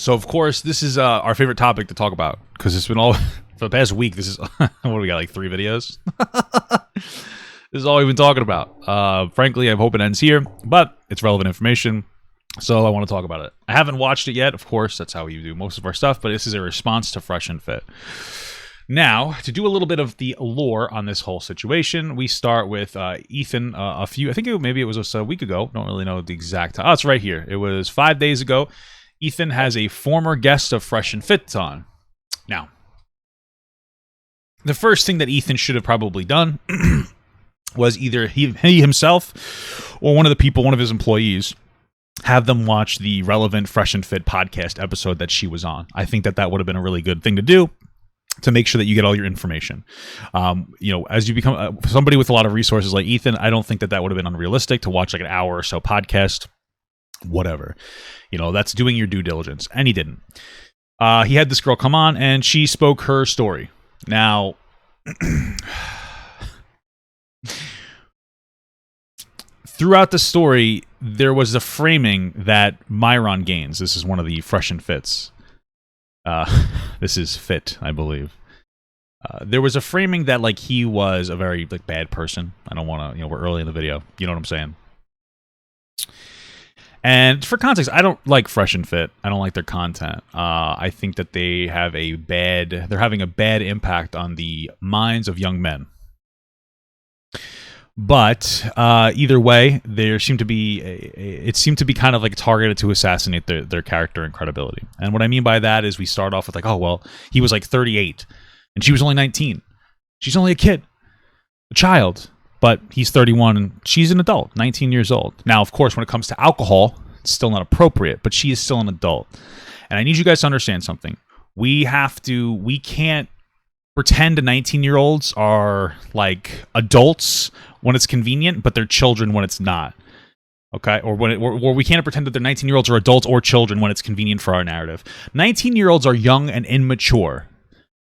So, of course, this is our favorite topic to talk about because it's been all for the past week. This is what do we got, like 3 videos? This is all we've been talking about. Frankly, I hope it ends here, but it's relevant information, so I want to talk about it. I haven't watched it yet. Of course, that's how we do most of our stuff, but this is a response to Fresh and Fit. Now, to do a little bit of the lore on this whole situation, we start with Ethan I think maybe it was a week ago. Don't really know the exact time. Oh, it's right here. It was 5 days ago. Ethan has a former guest of Fresh and Fit on. Now, the first thing that Ethan should have probably done was either he himself or one of his employees, have them watch the relevant Fresh and Fit podcast episode that she was on. I think that would have been a really good thing to do to make sure that you get all your information. As you become somebody with a lot of resources like Ethan, I don't think that would have been unrealistic to watch like an hour or so podcast, whatever. That's doing your due diligence. And he didn't. He had this girl come on and she spoke her story. Now, throughout the story, there was the framing that Myron Gaines, this is one of the Fresh and Fits. This is Fit, I believe. There was a framing that like he was a very like bad person. I don't want to, we're early in the video. You know what I'm saying? And for context, I don't like Fresh and Fit. I don't like their content. I think that they're having a bad impact on the minds of young men. But either way, it seemed to be kind of like targeted to assassinate their character and credibility. And what I mean by that is we start off with like, oh, well, he was like 38 and she was only 19. She's only a kid, a child, but he's 31 and she's an adult, 19 years old. Now, of course, when it comes to alcohol, it's still not appropriate, but she is still an adult. And I need you guys to understand something. We can't pretend 19-year-olds are like adults when it's convenient, but they're children when it's not. Okay? Or we can't pretend that they're 19-year-olds are adults or children when it's convenient for our narrative. 19-year-olds are young and immature.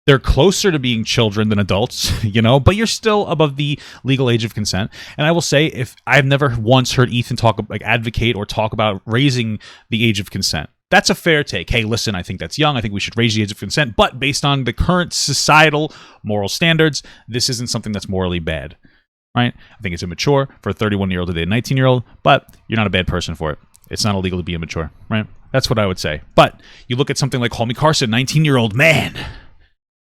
They're closer to being children than adults, but you're still above the legal age of consent. And I will say, if I've never once heard Ethan advocate or talk about raising the age of consent. That's a fair take. Hey, listen, I think that's young. I think we should raise the age of consent. But based on the current societal moral standards, this isn't something that's morally bad. Right? I think it's immature for a 31-year-old to date a 19-year-old, but you're not a bad person for it. It's not illegal to be immature, right? That's what I would say. But you look at something like Call Me Carson, 19-year-old man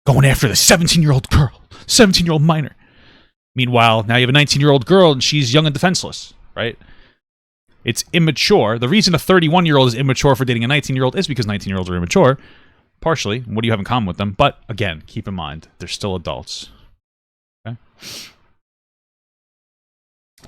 going after the 17-year-old girl, 17-year-old minor. Meanwhile, now you have a 19-year-old girl and she's young and defenseless, right? It's immature. The reason a 31-year-old is immature for dating a 19-year-old is because 19-year-olds are immature. Partially. What do you have in common with them? But again, keep in mind, they're still adults. Okay?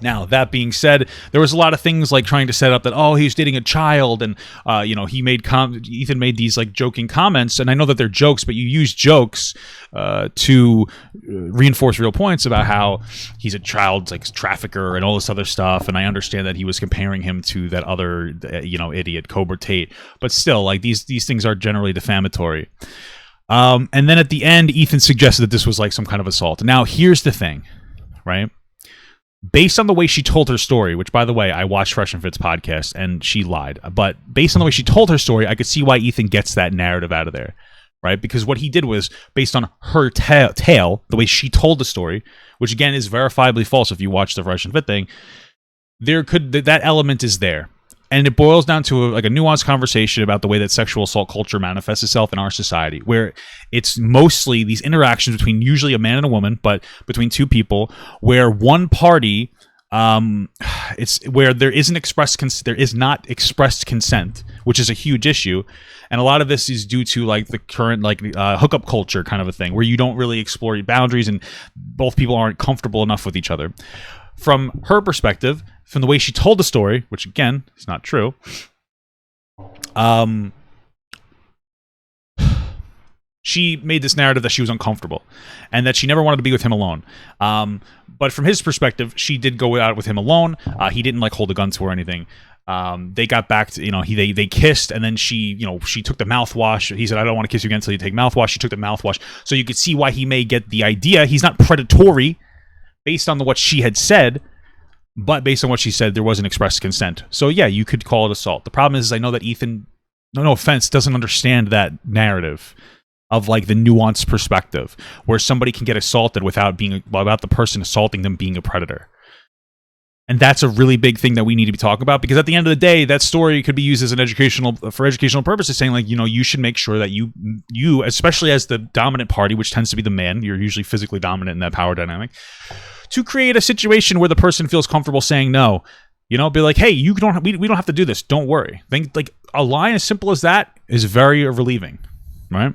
Now, that being said, there was a lot of things like trying to set up that, oh, he's dating a child, and Ethan made these like joking comments, and I know that they're jokes, but you use jokes to reinforce real points about how he's a child like trafficker and all this other stuff, and I understand that he was comparing him to that other idiot Cobra Tate, but still, like these things are generally defamatory. And then at the end, Ethan suggested that this was like some kind of assault. Now, here's the thing, right? Based on the way she told her story, which, by the way, I watched Fresh and Fit's podcast, and she lied. But based on the way she told her story, I could see why Ethan gets that narrative out of there, right? Because what he did was, based on her tale, the way she told the story, which, again, is verifiably false if you watch the Fresh and Fit thing, that element is there. And it boils down to a nuanced conversation about the way that sexual assault culture manifests itself in our society, where it's mostly these interactions between usually a man and a woman, but between two people, where one party, it's where there is not expressed consent, which is a huge issue, and a lot of this is due to like the current hookup culture kind of a thing, where you don't really explore your boundaries, and both people aren't comfortable enough with each other. From her perspective, from the way she told the story, which again is not true, she made this narrative that she was uncomfortable and that she never wanted to be with him alone. But from his perspective, she did go out with him alone. He didn't like hold a gun to her or anything. They got back to, they kissed, and then she took the mouthwash. He said, I don't want to kiss you again until you take mouthwash. She took the mouthwash. So you could see why he may get the idea. He's not predatory based on what she had said, but based on what she said, there wasn't expressed consent. So yeah, you could call it assault. The problem is I know that Ethan no offense, doesn't understand that narrative of like the nuanced perspective where somebody can get assaulted without the person assaulting them being a predator. And that's a really big thing that we need to be talking about, because at the end of the day, that story could be used as for educational purposes, saying like, you should make sure that you, especially as the dominant party, which tends to be the man, you're usually physically dominant in that power dynamic, to create a situation where the person feels comfortable saying no. Be like, hey, we don't have to do this. Don't worry. Think like a line as simple as that is very relieving, right?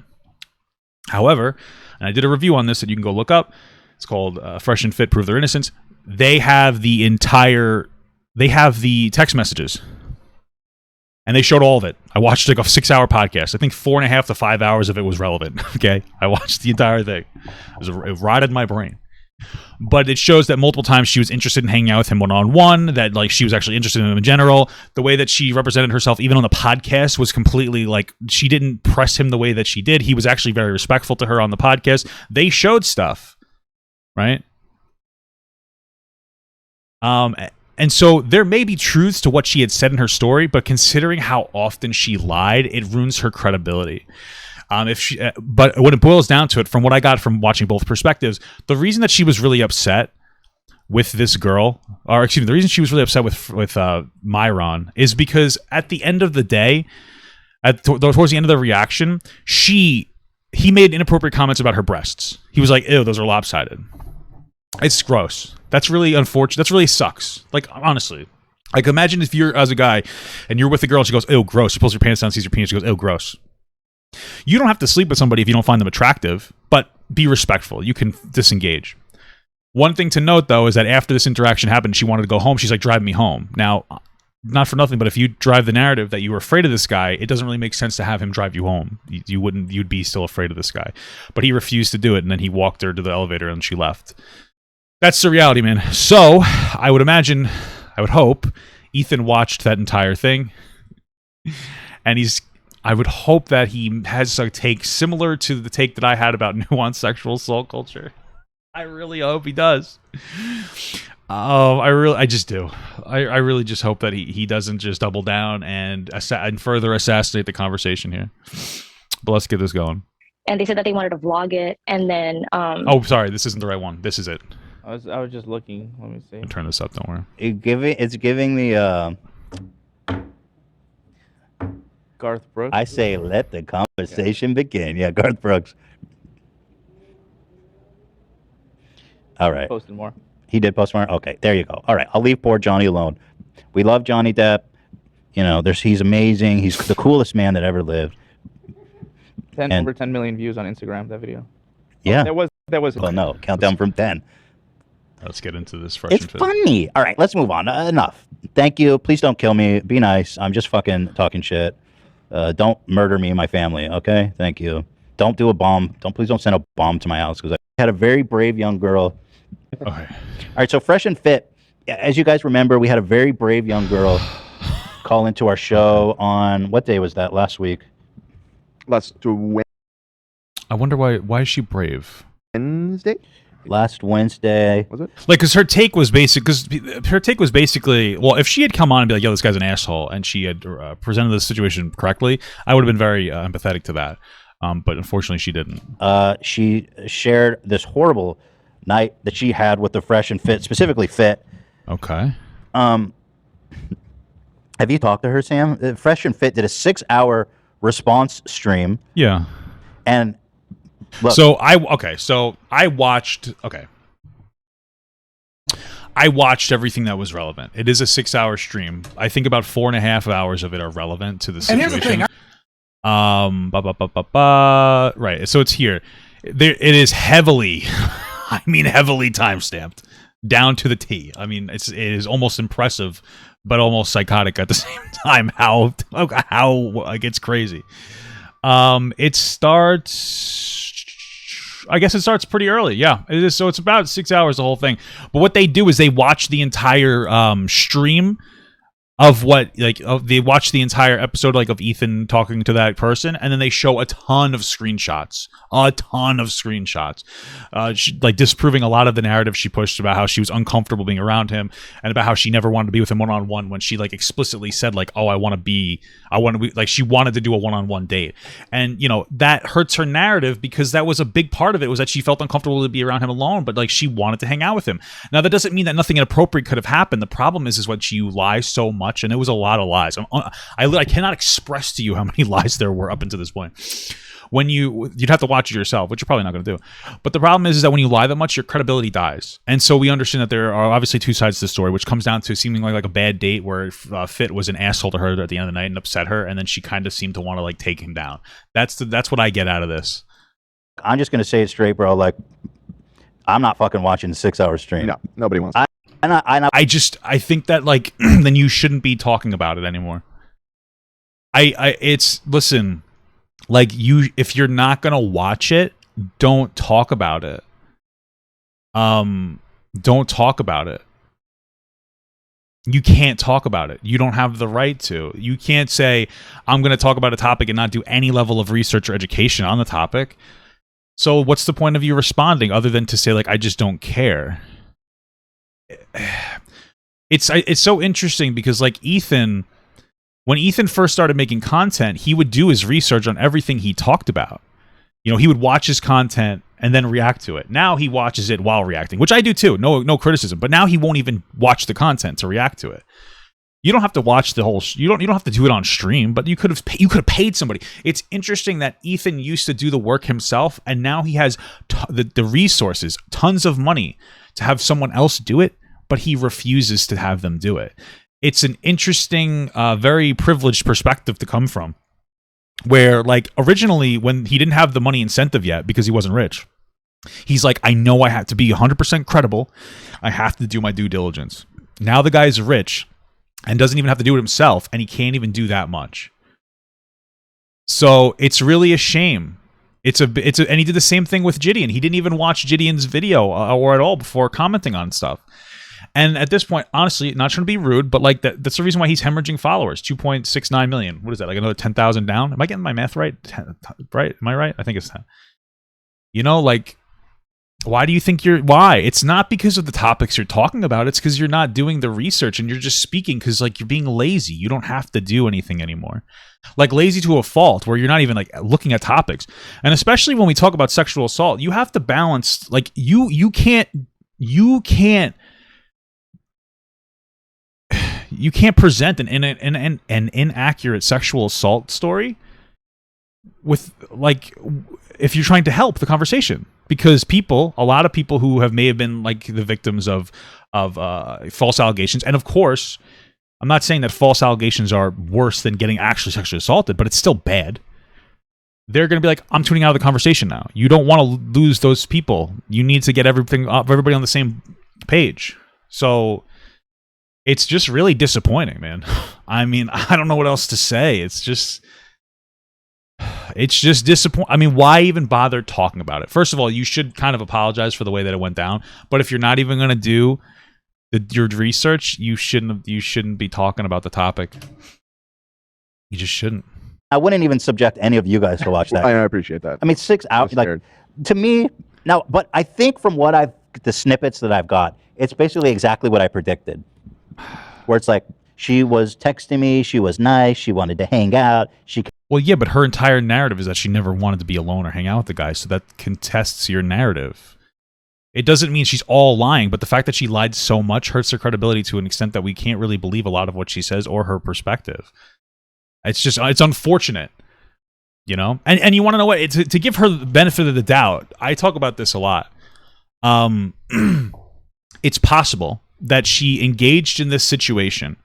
However, and I did a review on this that you can go look up. It's called Fresh and Fit Prove Their Innocence. They have the text messages, and they showed all of it. I watched like a 6-hour podcast. I think 4.5 to 5 hours of it was relevant. Okay, I watched the entire thing. It rotted my brain. But it shows that multiple times she was interested in hanging out with him one-on-one, that like she was actually interested in him in general. The way that she represented herself, even on the podcast, was completely like, she didn't press him the way that she did. He was actually very respectful to her on the podcast. They showed stuff, right? And so there may be truths to what she had said in her story, but considering how often she lied, it ruins her credibility. But when it boils down to it, from what I got from watching both perspectives, the reason that she was really upset with this girl, or excuse me, the reason she was really upset with Myron is because at the end of the day, towards the end of the reaction, he made inappropriate comments about her breasts. He was like, "Ew, those are lopsided." It's gross. That's really unfortunate. That's really sucks. Like, honestly. Like, imagine if you're, as a guy, and you're with a girl and she goes, "Ew, gross." She pulls her pants down, sees your penis, she goes, "Ew, gross." You don't have to sleep with somebody if you don't find them attractive, but be respectful. You can disengage. One thing to note, though, is that after this interaction happened, she wanted to go home. She's like, "Drive me home." Now, not for nothing, but if you drive the narrative that you were afraid of this guy, it doesn't really make sense to have him drive you home. You'd be still afraid of this guy. But he refused to do it, and then he walked her to the elevator, and she left. That's the reality, man. So, I would hope, Ethan watched that entire thing, and I would hope that he has a take similar to the take that I had about nuanced sexual assault culture. I really hope he does. I just do. I really just hope that he doesn't just double down and further assassinate the conversation here. But let's get this going. And they said that they wanted to vlog it, and then oh, sorry, this isn't the right one. This is it. I was just looking. Let me see. I'll turn this up. Don't worry. It's giving the Garth Brooks. I say let the conversation begin. Yeah, Garth Brooks. All right. Posted more. He did post more? Okay, there you go. All right, I'll leave poor Johnny alone. We love Johnny Depp. He's amazing. He's the coolest man that ever lived. Over 10 million views on Instagram, that video. Yeah. Oh, that was. Well, no, countdown from 10. Let's get into this fresh. It's funny. All right, let's move on. Enough. Thank you. Please don't kill me. Be nice. I'm just fucking talking shit. Don't murder me and my family, okay? Thank you. Don't do a bomb. Please don't send a bomb to my house, because I had a very brave young girl. Okay. All right, so Fresh and Fit. As you guys remember, we had a very brave young girl call into our show on, what day was that? Last week. I wonder why is she brave? Wednesday? Last Wednesday. Was it? Like, because her take was basically, well, if she had come on and be like, "Yo, this guy's an asshole," and she had presented the situation correctly, I would have been very empathetic to that. But unfortunately, she didn't. She shared this horrible night that she had with the Fresh and Fit, specifically Fit. Okay. Have you talked to her, Sam? Fresh and Fit did a 6-hour response stream. Yeah. And look, I watched everything that was relevant. It is a 6-hour stream. I think about 4.5 hours of it are relevant to the situation. And here's the thing. Right. So it's here. It is heavily, heavily time-stamped down to the T. I mean, it is almost impressive, but almost psychotic at the same time. How it's crazy. It starts. I guess it starts pretty early. Yeah, it is. So it's about 6 hours, the whole thing. But what they do is they watch the entire stream of what, like, they watch the entire episode, like, of Ethan talking to that person, and then they show a ton of screenshots, like disproving a lot of the narrative she pushed about how she was uncomfortable being around him, and about how she never wanted to be with him one-on-one, when she, like, explicitly said, like, oh, I want to be, like, she wanted to do a one-on-one date. And, you know, that hurts her narrative, because that was a big part of it, was that she felt uncomfortable to be around him alone, but, like, she wanted to hang out with him. Now, that doesn't mean that nothing inappropriate could have happened. The problem is when you lie so much, and it was a lot of lies. I cannot express to you how many lies there were up until this point. When you'd have to watch it yourself, which you're probably not going to do. But the problem is that when you lie that much, your credibility dies. And so we understand that there are obviously two sides to the story, which comes down to seeming like a bad date where Fit was an asshole to her at the end of the night and upset her, and then she kind of seemed to want to, like, take him down. That's what I get out of this. I'm just going to say it straight, bro. Like, I'm not fucking watching a 6-hour stream. No, nobody wants to. I think that, like, then you shouldn't be talking about it anymore. Listen, like, if you're not gonna watch it, don't talk about it. Don't talk about it. You can't talk about it. You don't have the right to. You can't say, I'm gonna talk about a topic and not do any level of research or education on the topic. So what's the point of you responding other than to say, like, I just don't care? It's so interesting because, like, when Ethan first started making content, he would do his research on everything he talked about. You know, he would watch his content and then react to it. Now he watches it while reacting, which I do too. No criticism. But now he won't even watch the content to react to it. You don't have to watch the whole. You don't have to do it on stream. But you could have paid somebody. It's interesting that Ethan used to do the work himself, and now he has the resources, tons of money to have someone else do it, but he refuses to have them do it. It's an interesting, very privileged perspective to come from, where, like, originally when he didn't have the money incentive yet because he wasn't rich, he's like, I know I have to be 100% credible. I have to do my due diligence. Now the guy's rich and doesn't even have to do it himself, and he can't even do that much. So it's really a shame. And he did the same thing with Gideon. He didn't even watch Gideon's video or at all before commenting on stuff. And at this point, honestly, not trying to be rude, but, like, that's the reason why he's hemorrhaging followers. 2.69 million. What is that? Like another 10,000 down? Am I getting my math right? Right? Am I right? I think it's 10. You know, like, why do you think why? It's not because of the topics you're talking about. It's because you're not doing the research and you're just speaking because, like, you're being lazy. You don't have to do anything anymore. Like, lazy to a fault where you're not even, like, looking at topics. And especially when we talk about sexual assault, you have to balance, like, you can't present an inaccurate sexual assault story with, like, if you're trying to help the conversation, because a lot of people who may have been, like, the victims of false allegations, and of course, I'm not saying that false allegations are worse than getting actually sexually assaulted, but it's still bad. They're going to be like, I'm tuning out of the conversation now. You don't want to lose those people. You need to get everybody on the same page. So it's just really disappointing, man. I mean, I don't know what else to say. It's just disappointing. I mean, why even bother talking about it? First of all, you should kind of apologize for the way that it went down. But if you're not even going to do your research, you shouldn't be talking about the topic. You just shouldn't. I wouldn't even subject any of you guys to watch that. I appreciate that. I mean, 6 hours, like, to me now. But I think from the snippets that I've got, it's basically exactly what I predicted. Where it's like, she was texting me, she was nice, she wanted to hang out. Well, yeah, but her entire narrative is that she never wanted to be alone or hang out with the guy, so that contests your narrative. It doesn't mean she's all lying, but the fact that she lied so much hurts her credibility to an extent that we can't really believe a lot of what she says or her perspective. It's unfortunate, you know? And you want to know what? To give her the benefit of the doubt, I talk about this a lot. It's possible that she engaged in this situation,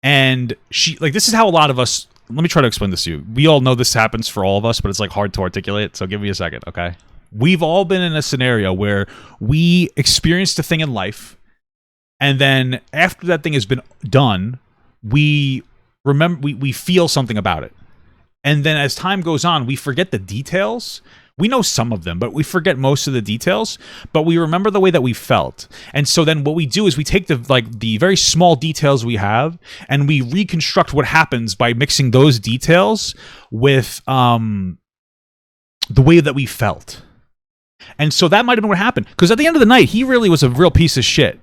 and this is how a lot of us, let me try to explain this to you. We all know this happens for all of us, but it's, like, hard to articulate, so give me a second, okay? We've all been in a scenario where we experienced a thing in life, and then after that thing has been done, we feel something about it. And then as time goes on, we forget the details, We know some of them, but we forget most of the details, but we remember the way that we felt. And so then what we do is we take the very small details we have and we reconstruct what happens by mixing those details with the way that we felt. And so that might have been what happened. Because at the end of the night, he really was a real piece of shit.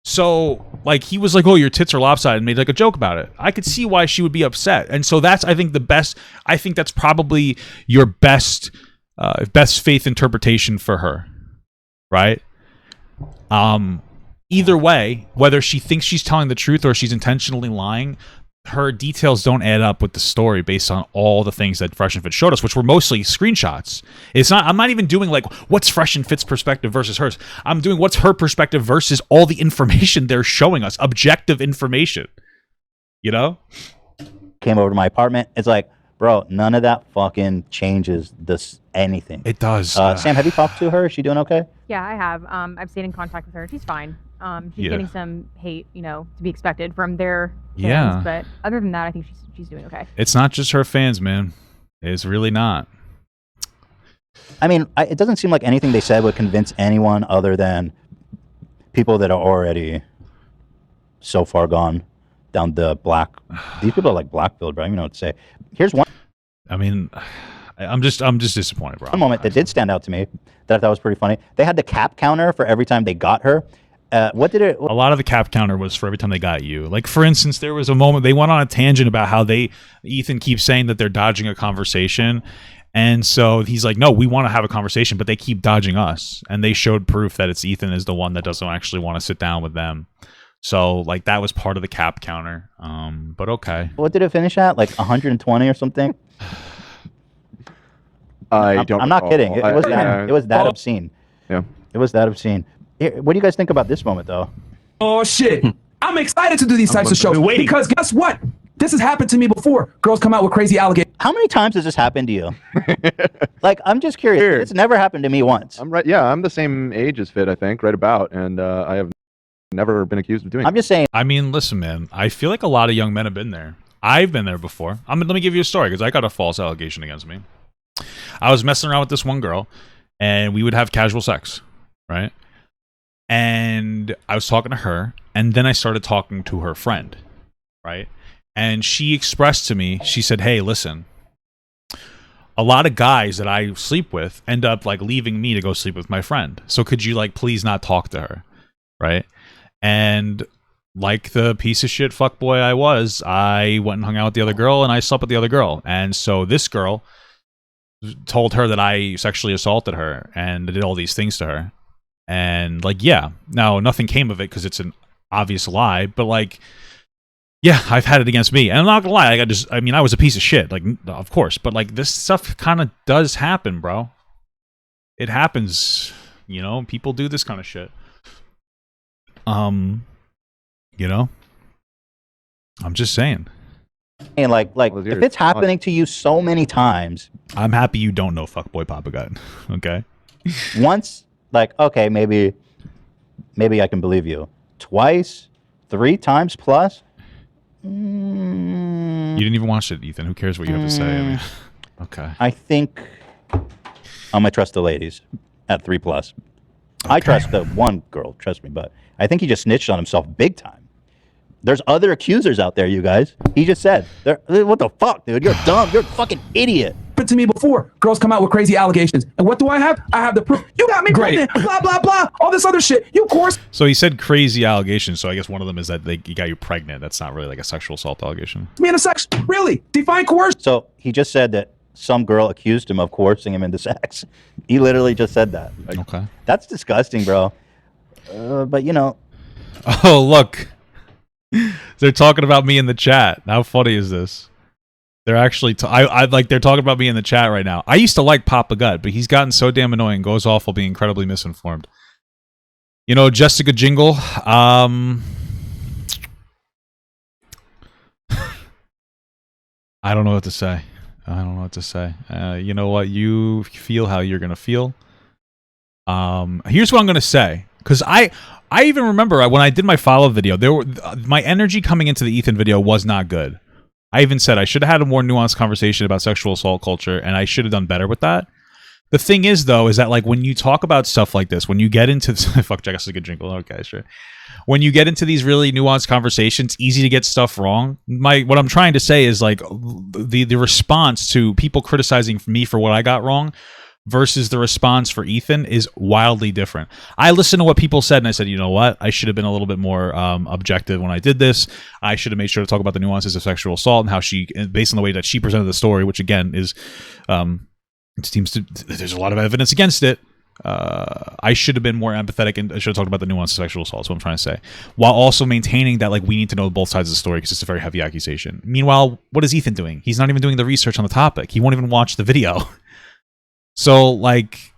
So, like, he was like, oh, your tits are lopsided, and made, like, a joke about it. I could see why she would be upset. And so that's, I think, the best... I think that's probably your best faith interpretation for her. Right? Either way, whether she thinks she's telling the truth or she's intentionally lying, her details don't add up with the story based on all the things that Fresh and Fit showed us, which were mostly screenshots. It's not. I'm not even doing like what's Fresh and Fit's perspective versus hers. I'm doing what's her perspective versus all the information they're showing us, objective information. You know? Came over to my apartment. It's like, bro, none of that fucking changes this anything. It does. Sam, have you talked to her? Is she doing okay? Yeah, I have. I've stayed in contact with her. She's fine. She's getting some hate, to be expected from their fans. But other than that, I think she's doing okay. It's not just her fans, man. It's really not. I mean, it doesn't seem like anything they said would convince anyone other than people that are already so far gone down the black. These people are like black-pilled, bro. I don't even know what to say. Here's one. I mean, I'm just disappointed, bro. One moment that did stand out to me that I thought was pretty funny. They had the cap counter for every time they got her. What did it? A lot of the cap counter was for every time they got you. Like, for instance, there was a moment they went on a tangent about how Ethan keeps saying that they're dodging a conversation. And so he's like, no, we want to have a conversation, but they keep dodging us. And they showed proof that it's Ethan is the one that doesn't actually want to sit down with them. So, like, that was part of the cap counter. But okay. What did it finish at? Like 120 or something? I'm not kidding. It was that obscene. Yeah. It was that obscene. What do you guys think about this moment, though? Oh, shit. I'm excited to do these types of shows because guess what? This has happened to me before. Girls come out with crazy allegations. How many times has this happened to you? Like, I'm just curious. Weird. It's never happened to me once. I'm right. Yeah, I'm the same age as Fit, I think, right about, and I have never been accused of doing it. I'm just saying. I mean, listen, man. I feel like a lot of young men have been there. I've been there before. Let me give you a story because I got a false allegation against me. I was messing around with this one girl, and we would have casual sex, right? And I was talking to her, and then I started talking to her friend, right? And she expressed to me, she said, hey, listen, a lot of guys that I sleep with end up like leaving me to go sleep with my friend. So could you like please not talk to her, right? And like the piece of shit fuckboy I was, I went and hung out with the other girl, and I slept with the other girl. And so this girl told her that I sexually assaulted her and did all these things to her. And like, yeah, now nothing came of it because it's an obvious lie, but like, yeah, I've had it against me. And I'm not gonna lie, like, I was a piece of shit, like, of course, but like this stuff kind of does happen, bro. It happens, people do this kind of shit. I'm just saying. And like if it's happening to you so many times, I'm happy you don't know fuckboy Papa God. Okay. Once, like, okay, maybe I can believe you. Twice, 3 times plus. You didn't even watch it, Ethan. Who cares what you have to say? I mean, okay. I think I'm gonna trust the ladies at 3 plus. Okay. I trust the one girl, trust me, but I think he just snitched on himself big time. There's other accusers out there, you guys. He just said, what the fuck, dude? You're dumb. You're a fucking idiot. Happened to me before. Girls come out with crazy allegations. And what do I have? I have the proof. You got me pregnant. Blah, blah, blah. All this other shit. You, of course. So he said crazy allegations. So I guess one of them is that he got you pregnant. That's not really like a sexual assault allegation. Me into sex. Really? Define coercion. So he just said that some girl accused him of coercing him into sex. He literally just said that. Like, okay. That's disgusting, bro. But Oh, look. They're talking about me in the chat. How funny is this? They're actually they're talking about me in the chat right now. I used to like Papa Gut, but he's gotten so damn annoying, goes off while being incredibly misinformed. Jessica Jingle, I don't know what to say. You know what? You feel how you're going to feel. Here's what I'm going to say. Because I even remember when I did my follow-up video, my energy coming into the Ethan video was not good. I even said I should have had a more nuanced conversation about sexual assault culture, and I should have done better with that. The thing is, though, is that like when you talk about stuff like this, when you get into fuck, I guess I could drink. Okay, sure. When you get into these really nuanced conversations, easy to get stuff wrong. What I'm trying to say is like the response to people criticizing me for what I got wrong versus the response for Ethan is wildly different. I listened to what people said and I said, you know what? I should have been a little bit more objective when I did this. I should have made sure to talk about the nuances of sexual assault and how she, based on the way that she presented the story, which again is, it seems to, there's a lot of evidence against it. I should have been more empathetic and I should have talked about the nuances of sexual assault. That's what I'm trying to say. While also maintaining that like we need to know both sides of the story because it's a very heavy accusation. Meanwhile, what is Ethan doing? He's not even doing the research on the topic. He won't even watch the video. So, like,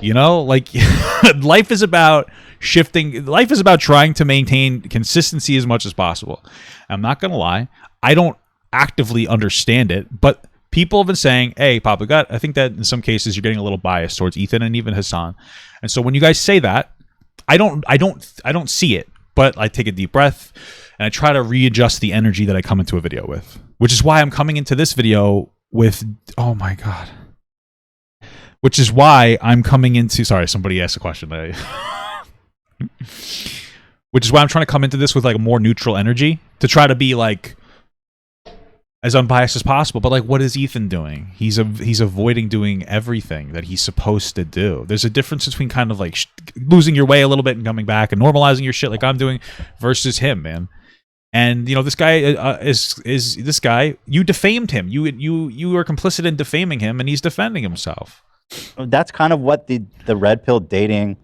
you know, like, life is about shifting. Life is about trying to maintain consistency as much as possible. I'm not going to lie. I don't actively understand it, but people have been saying, hey, Papa Gut, I think that in some cases you're getting a little biased towards Ethan and even Hassan. And so when you guys say that, I don't see it, but I take a deep breath and I try to readjust the energy that I come into a video with, which is why I'm coming into this video with, oh my God. Which is why I'm coming into... Sorry, somebody asked a question. Which is why I'm trying to come into this with like a more neutral energy to try to be like as unbiased as possible. But like, what is Ethan doing? He's avoiding doing everything that he's supposed to do. There's a difference between kind of like losing your way a little bit and coming back and normalizing your shit like I'm doing versus him, man. And you know, this guy is this guy. You defamed him. You are complicit in defaming him, and he's defending himself. That's kind of what the red pill dating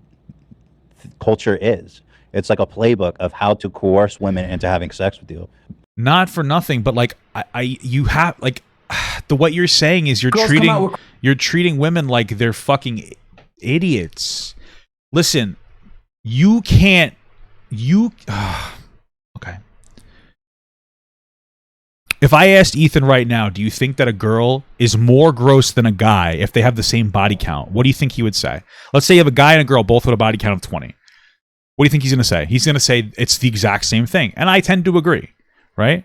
culture is. It's like a playbook of how to coerce women into having sex with you. Not for nothing, but like you have like what you're saying is you're treating women like they're fucking idiots. Listen, you can't okay. If I asked Ethan right now, do you think that a girl is more gross than a guy if they have the same body count? What do you think he would say? Let's say you have a guy and a girl both with a body count of 20. What do you think he's going to say? He's going to say it's the exact same thing. And I tend to agree, right?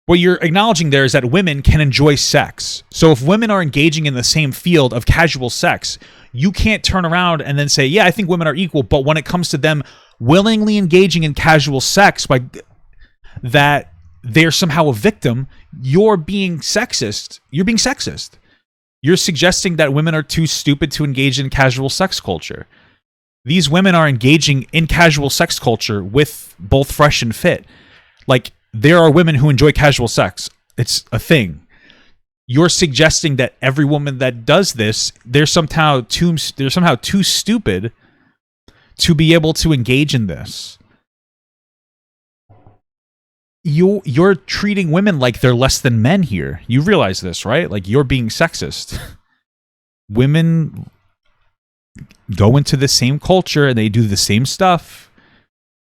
What you're acknowledging there is that women can enjoy sex. So if women are engaging in the same field of casual sex, you can't turn around and then say, yeah, I think women are equal. But when it comes to them willingly engaging in casual sex, by that they're somehow a victim, you're being sexist. You're being sexist. You're suggesting that women are too stupid to engage in casual sex culture. These women are engaging in casual sex culture with both Fresh and Fit. Like, there are women who enjoy casual sex. It's a thing. You're suggesting that every woman that does this, they're somehow too stupid to be able to engage in this. You're treating women like they're less than men here. You realize this, right? Like, you're being sexist. Women go into the same culture and they do the same stuff.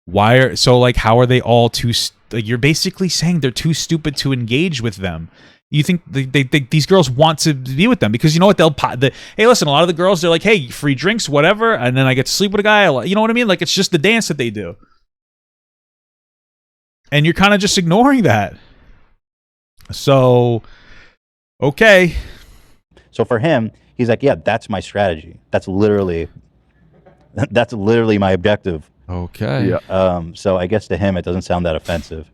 How are they all too... you're basically saying they're too stupid to engage with them. You think these girls want to be with them because you know what? Hey, listen, a lot of the girls, they're like, hey, free drinks, whatever, and then I get to sleep with a guy. You know what I mean? Like, it's just the dance that they do. And you're kind of just ignoring that. So, okay. So for him, he's like, yeah, that's my strategy. That's literally my objective. Okay. Yeah. So I guess to him, it doesn't sound that offensive.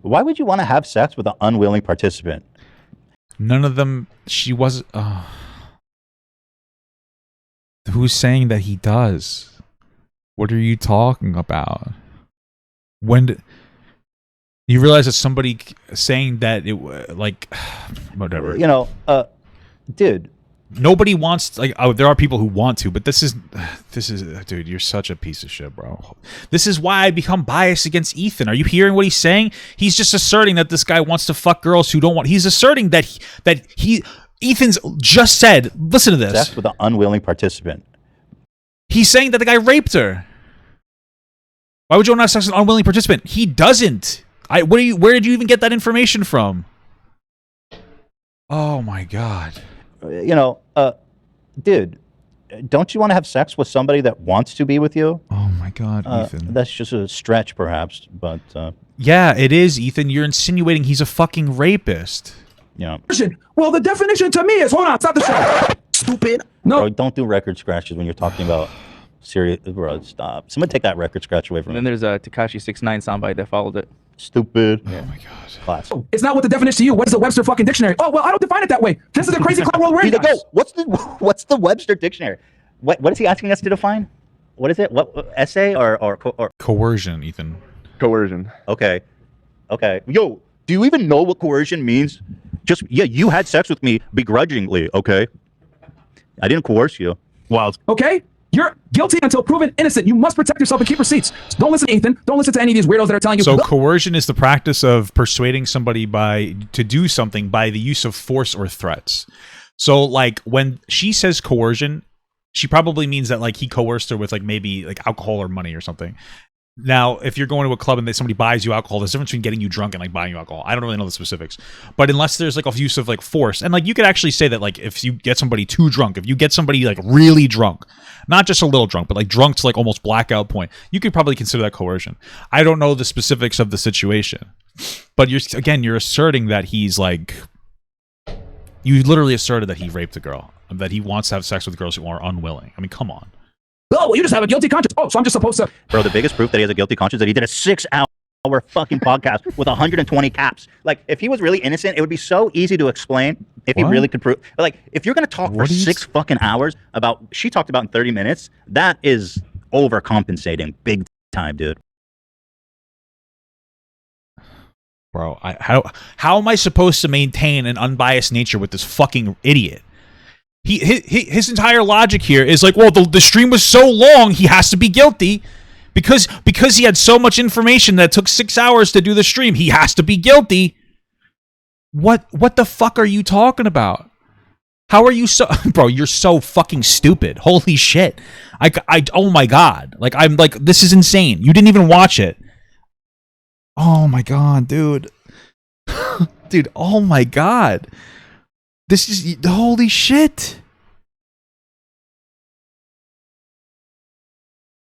Why would you want to have sex with an unwilling participant? None of them. She was. Who's saying that he does? What are you talking about? When you realize that somebody saying that it like whatever. You know, dude. Nobody wants there are people who want to, but this is dude, you're such a piece of shit, bro. This is why I become biased against Ethan. Are you hearing what he's saying? He's just asserting that this guy wants to fuck girls who don't want. He's asserting that Ethan's just said, listen to this. Sex with an unwilling participant. He's saying that the guy raped her. Why would you want to have sex with an unwilling participant? He doesn't. Where did you even get that information from? Oh my God. You know, dude, don't you want to have sex with somebody that wants to be with you? Oh my God, Ethan. That's just a stretch, perhaps, but yeah, it is, Ethan. You're insinuating he's a fucking rapist. Yeah. Well, the definition to me is, hold on, stop the show. Stupid. No. Bro, don't do record scratches when you're talking about serious. Bro, stop. Somebody take that record scratch away from And me. then there's a Tekashi 6ix9ine soundbite that followed it. Stupid. Oh my God. Class. It's not what the definition to you. What is the Webster fucking dictionary? Oh, well, I don't define it that way. This is a crazy clown world we're in, Go. guys. What's the Webster dictionary? What is he asking us to define? What is it? What essay or Coercion, Ethan. Coercion. Okay. Yo, do you even know what coercion means? Just you had sex with me begrudgingly, okay? I didn't coerce you. Wild. Okay? You're guilty until proven innocent. You must protect yourself and keep receipts. Don't listen to Ethan. Don't listen to any of these weirdos that are telling you. So coercion is the practice of persuading somebody to do something by the use of force or threats. So like when she says coercion, she probably means that like he coerced her with like maybe like alcohol or money or something. Now, if you're going to a club and somebody buys you alcohol, there's a difference between getting you drunk and like buying you alcohol. I don't really know the specifics, but unless there's like a use of like force, and like you could actually say that like if you get somebody too drunk, if you get somebody like really drunk, not just a little drunk, but like drunk to like almost blackout point, you could probably consider that coercion. I don't know the specifics of the situation, but you're asserting that he's like, you literally asserted that he raped a girl, that he wants to have sex with girls who are unwilling. I mean, come on. Oh, well, you just have a guilty conscience. Oh, so I'm just supposed to... Bro, the biggest proof that he has a guilty conscience is that he did a 6-hour fucking podcast with 120 caps. Like, if he was really innocent, it would be so easy to explain if he really could prove... Like, if you're going to talk for 6 fucking hours about... She talked about in 30 minutes, that is overcompensating big time, dude. Bro, how am I supposed to maintain an unbiased nature with this fucking idiot? His entire logic here is like, well, the stream was so long, he has to be guilty because he had so much information that took 6 hours to do the stream. He has to be guilty. What the fuck are you talking about? How are you so, bro? You're so fucking stupid. Holy shit! Oh my God! Like I'm like, this is insane. You didn't even watch it. Oh my God, dude. Dude, oh my God. This is holy shit.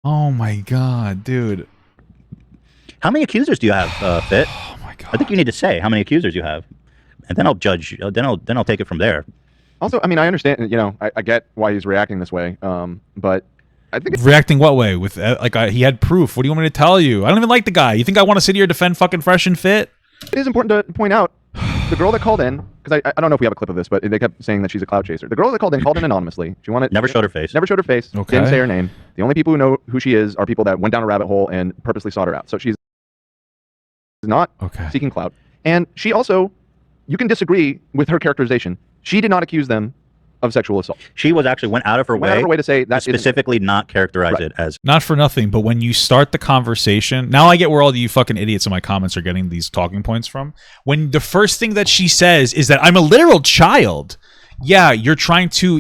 Oh my God, dude. How many accusers do you have, Fit? Oh my God. I think you need to say how many accusers you have, and then I'll judge. Then I'll take it from there. Also, I mean, I understand. You know, I get why he's reacting this way. But I think reacting what way? With he had proof. What do you want me to tell you? I don't even like the guy. You think I want to sit here and defend fucking Fresh and Fit? it is important to point out the girl that called in, because I don't know if we have a clip of this, but they kept saying that she's a cloud chaser. The girl that called in anonymously. She wanted Never showed her face. Never showed her face. Okay. Didn't say her name. The only people who know who she is are people that went down a rabbit hole and purposely sought her out. So she's not seeking clout. And she also, you can disagree with her characterization. She did not accuse them of sexual assault. She was actually went out of her way to say that specifically not characterize it as. Not for nothing, but when you start the conversation, now I get where all you fucking idiots in my comments are getting these talking points from. When the first thing that she says is that I'm a literal child. Yeah, you're trying to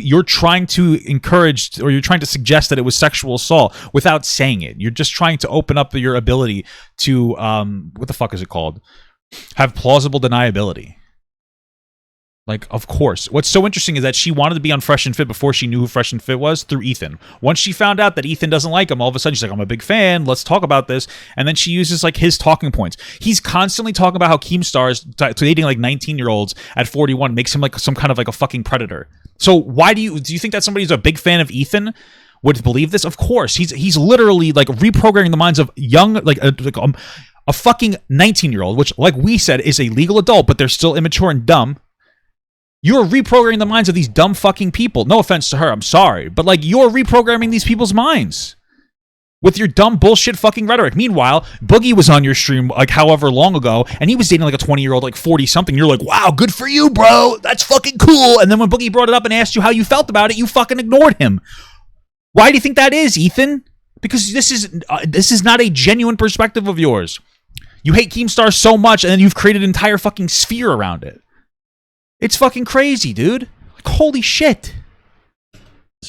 encourage, or you're trying to suggest that it was sexual assault without saying it. You're just trying to open up your ability to what the fuck is it called? Have plausible deniability. Like, of course. What's so interesting is that she wanted to be on Fresh and Fit before she knew who Fresh and Fit was through Ethan. Once she found out that Ethan doesn't like him, all of a sudden she's like, I'm a big fan. Let's talk about this. And then she uses like his talking points. He's constantly talking about how Keemstar's dating like 19-year-olds at 41 makes him like some kind of like a fucking predator. So why do you think that somebody who's a big fan of Ethan would believe this? Of course. He's literally like reprogramming the minds of young a fucking 19-year-old, which like we said is a legal adult, but they're still immature and dumb. You're reprogramming the minds of these dumb fucking people. No offense to her, I'm sorry. But, like, you're reprogramming these people's minds with your dumb bullshit fucking rhetoric. Meanwhile, Boogie was on your stream, like, however long ago, and he was dating, like, a 20-year-old, like, 40-something. You're like, wow, good for you, bro. That's fucking cool. And then when Boogie brought it up and asked you how you felt about it, you fucking ignored him. Why do you think that is, Ethan? Because this is not a genuine perspective of yours. You hate Keemstar so much, and then you've created an entire fucking sphere around it. It's fucking crazy, dude. Like, holy shit.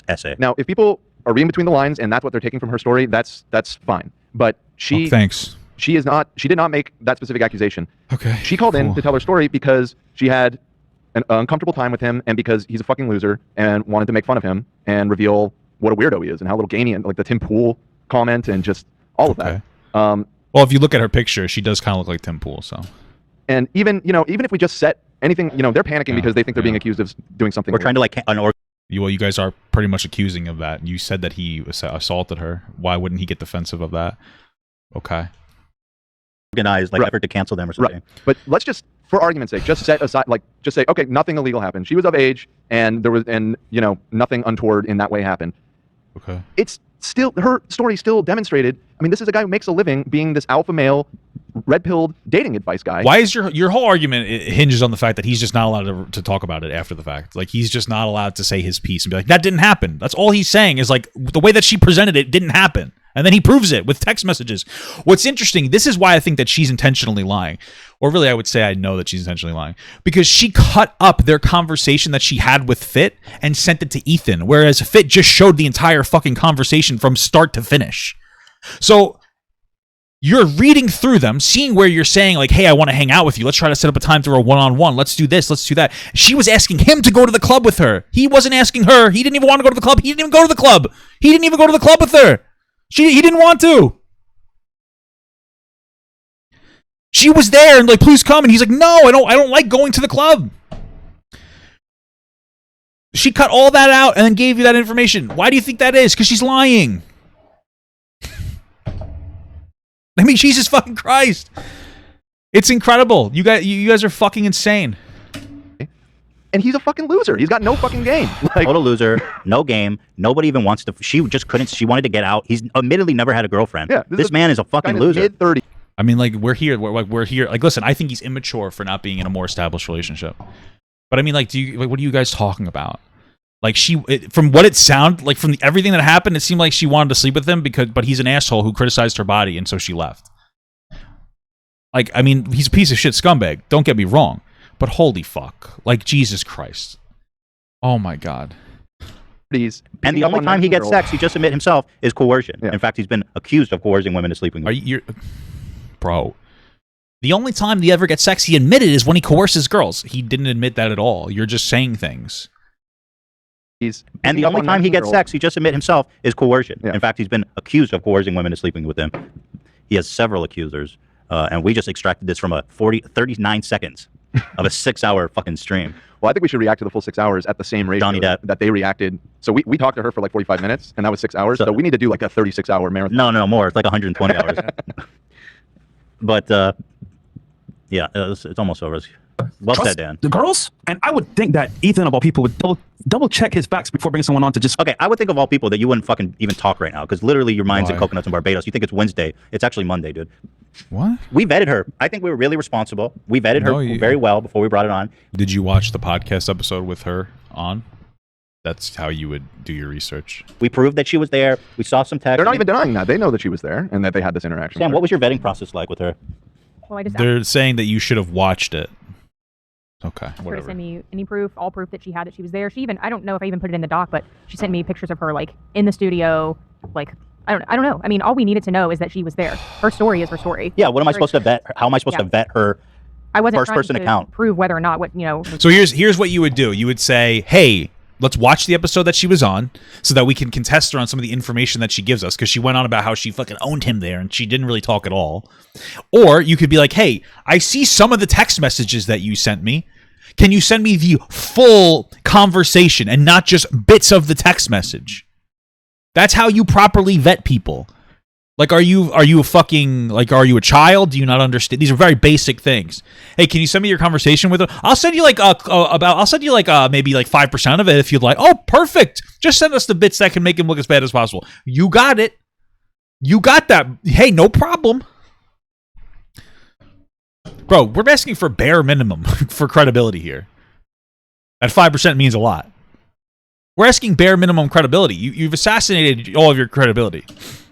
Essay. Now, if people are reading between the lines and that's what they're taking from her story, that's fine. But she thanks. She did not make that specific accusation. Okay. She called in to tell her story because she had an uncomfortable time with him, and because he's a fucking loser, and wanted to make fun of him and reveal what a weirdo he is and how little gamey, and like the Tim Pool comment and just all of that. Well, if you look at her picture, she does kind of look like Tim Pool. So, and even if we just set anything, they're panicking because they think they're being accused of doing something. We're trying to like well, you guys are pretty much accusing of that. You said that he assaulted her. Why wouldn't he get defensive of that? Okay. Organized like effort to cancel them or something. Right. But let's just, for argument's sake, just set aside, like, just say, okay, nothing illegal happened. She was of age, and there was, and nothing untoward in that way happened. Okay. It's still, her story still demonstrated. I mean, this is a guy who makes a living being this alpha male, red-pilled dating advice guy. Why is your whole argument hinges on the fact that he's just not allowed to talk about it after the fact? Like, he's just not allowed to say his piece and be like, that didn't happen. That's all he's saying is like, the way that she presented it didn't happen. And then he proves it with text messages. What's interesting, this is why I think that she's intentionally lying. Or really, I would say I know that she's intentionally lying. Because she cut up their conversation that she had with Fit and sent it to Ethan. Whereas Fit just showed the entire fucking conversation from start to finish. So you're reading through them, seeing where you're saying like, hey, I want to hang out with you. Let's try to set up a time through a one-on-one. Let's do this. Let's do that. She was asking him to go to the club with her. He wasn't asking her. He didn't even want to go to the club. He didn't even go to the club. He didn't even go to the club with her. He didn't want to. She was there and like, please come. And he's like, no, I don't like going to the club. She cut all that out and then gave you that information. Why do you think that is? Because she's lying. I mean, Jesus fucking Christ. It's incredible. You guys are fucking insane. And he's a fucking loser. He's got no fucking game. Like, total loser, no game. Nobody even wants to. She just couldn't. She wanted to get out. He's admittedly never had a girlfriend. Yeah, this man is a fucking loser. Mid-30s. I mean, like, we're here. We're here. Like, listen, I think he's immature for not being in a more established relationship. But I mean, like, what are you guys talking about? Like, from what it sounded like, from everything that happened, it seemed like she wanted to sleep with him but he's an asshole who criticized her body, and so she left. Like, I mean, he's a piece of shit scumbag. Don't get me wrong. But holy fuck. Like, Jesus Christ. Oh, my God. And the only time he gets sex, he just admit himself, is coercion. Yeah. In fact, he's been accused of coercing women to sleeping with him. Bro. The only time he ever gets sex, he admitted, is when he coerces girls. He didn't admit that at all. You're just saying things. And the only time he gets sex, he just admit himself, is coercion. Yeah. In fact, he's been accused of coercing women to sleeping with him. He has several accusers. And we just extracted this from 39 seconds. Of a 6-hour fucking stream. Well, I think we should react to the full 6 hours at the same ratio that they reacted. So we talked to her for like 45 minutes, and that was 6 hours. So we need to do like a 36-hour marathon. No, more. It's like 120 hours. But yeah, it's almost over. Well said, Dan. The girls, and I would think that Ethan, of all people, would double check his facts before bringing someone on to just. Okay, I would think of all people that you wouldn't fucking even talk right now because literally your mind's in coconuts in Barbados. You think it's Wednesday. It's actually Monday, dude. What? We vetted her. I think we were really responsible. We vetted her very well before we brought it on. Did you watch the podcast episode with her on? That's how you would do your research. We proved that she was there. We saw some text. They're not even denying that. They know that she was there and that they had this interaction. Sam, what was your vetting process like with her? Well, They're saying that you should have watched it. Okay, whatever. To send me any proof, all proof that she was there. She even, I don't know if I even put it in the doc, but she sent me pictures of her like in the studio, like I don't know. I mean, all we needed to know is that she was there. Her story is her story. Yeah, what am I supposed to vet? How am I supposed to vet her? I wasn't first person account. Prove whether or not So here's what you would do. You would say, hey, let's watch the episode that she was on so that we can contest her on some of the information that she gives us because she went on about how she fucking owned him there and she didn't really talk at all. Or you could be like, hey, I see some of the text messages that you sent me. Can you send me the full conversation and not just bits of the text message? That's how you properly vet people. Like, are you a fucking, like, are you a child? Do you not understand? These are very basic things. Hey, can you send me your conversation with her? I'll send you maybe like 5% of it if you'd like. Oh, perfect. Just send us the bits that can make him look as bad as possible. You got it. You got that. Hey, no problem. Bro, we're asking for bare minimum for credibility here. That 5% means a lot. We're asking bare minimum credibility. You've assassinated all of your credibility.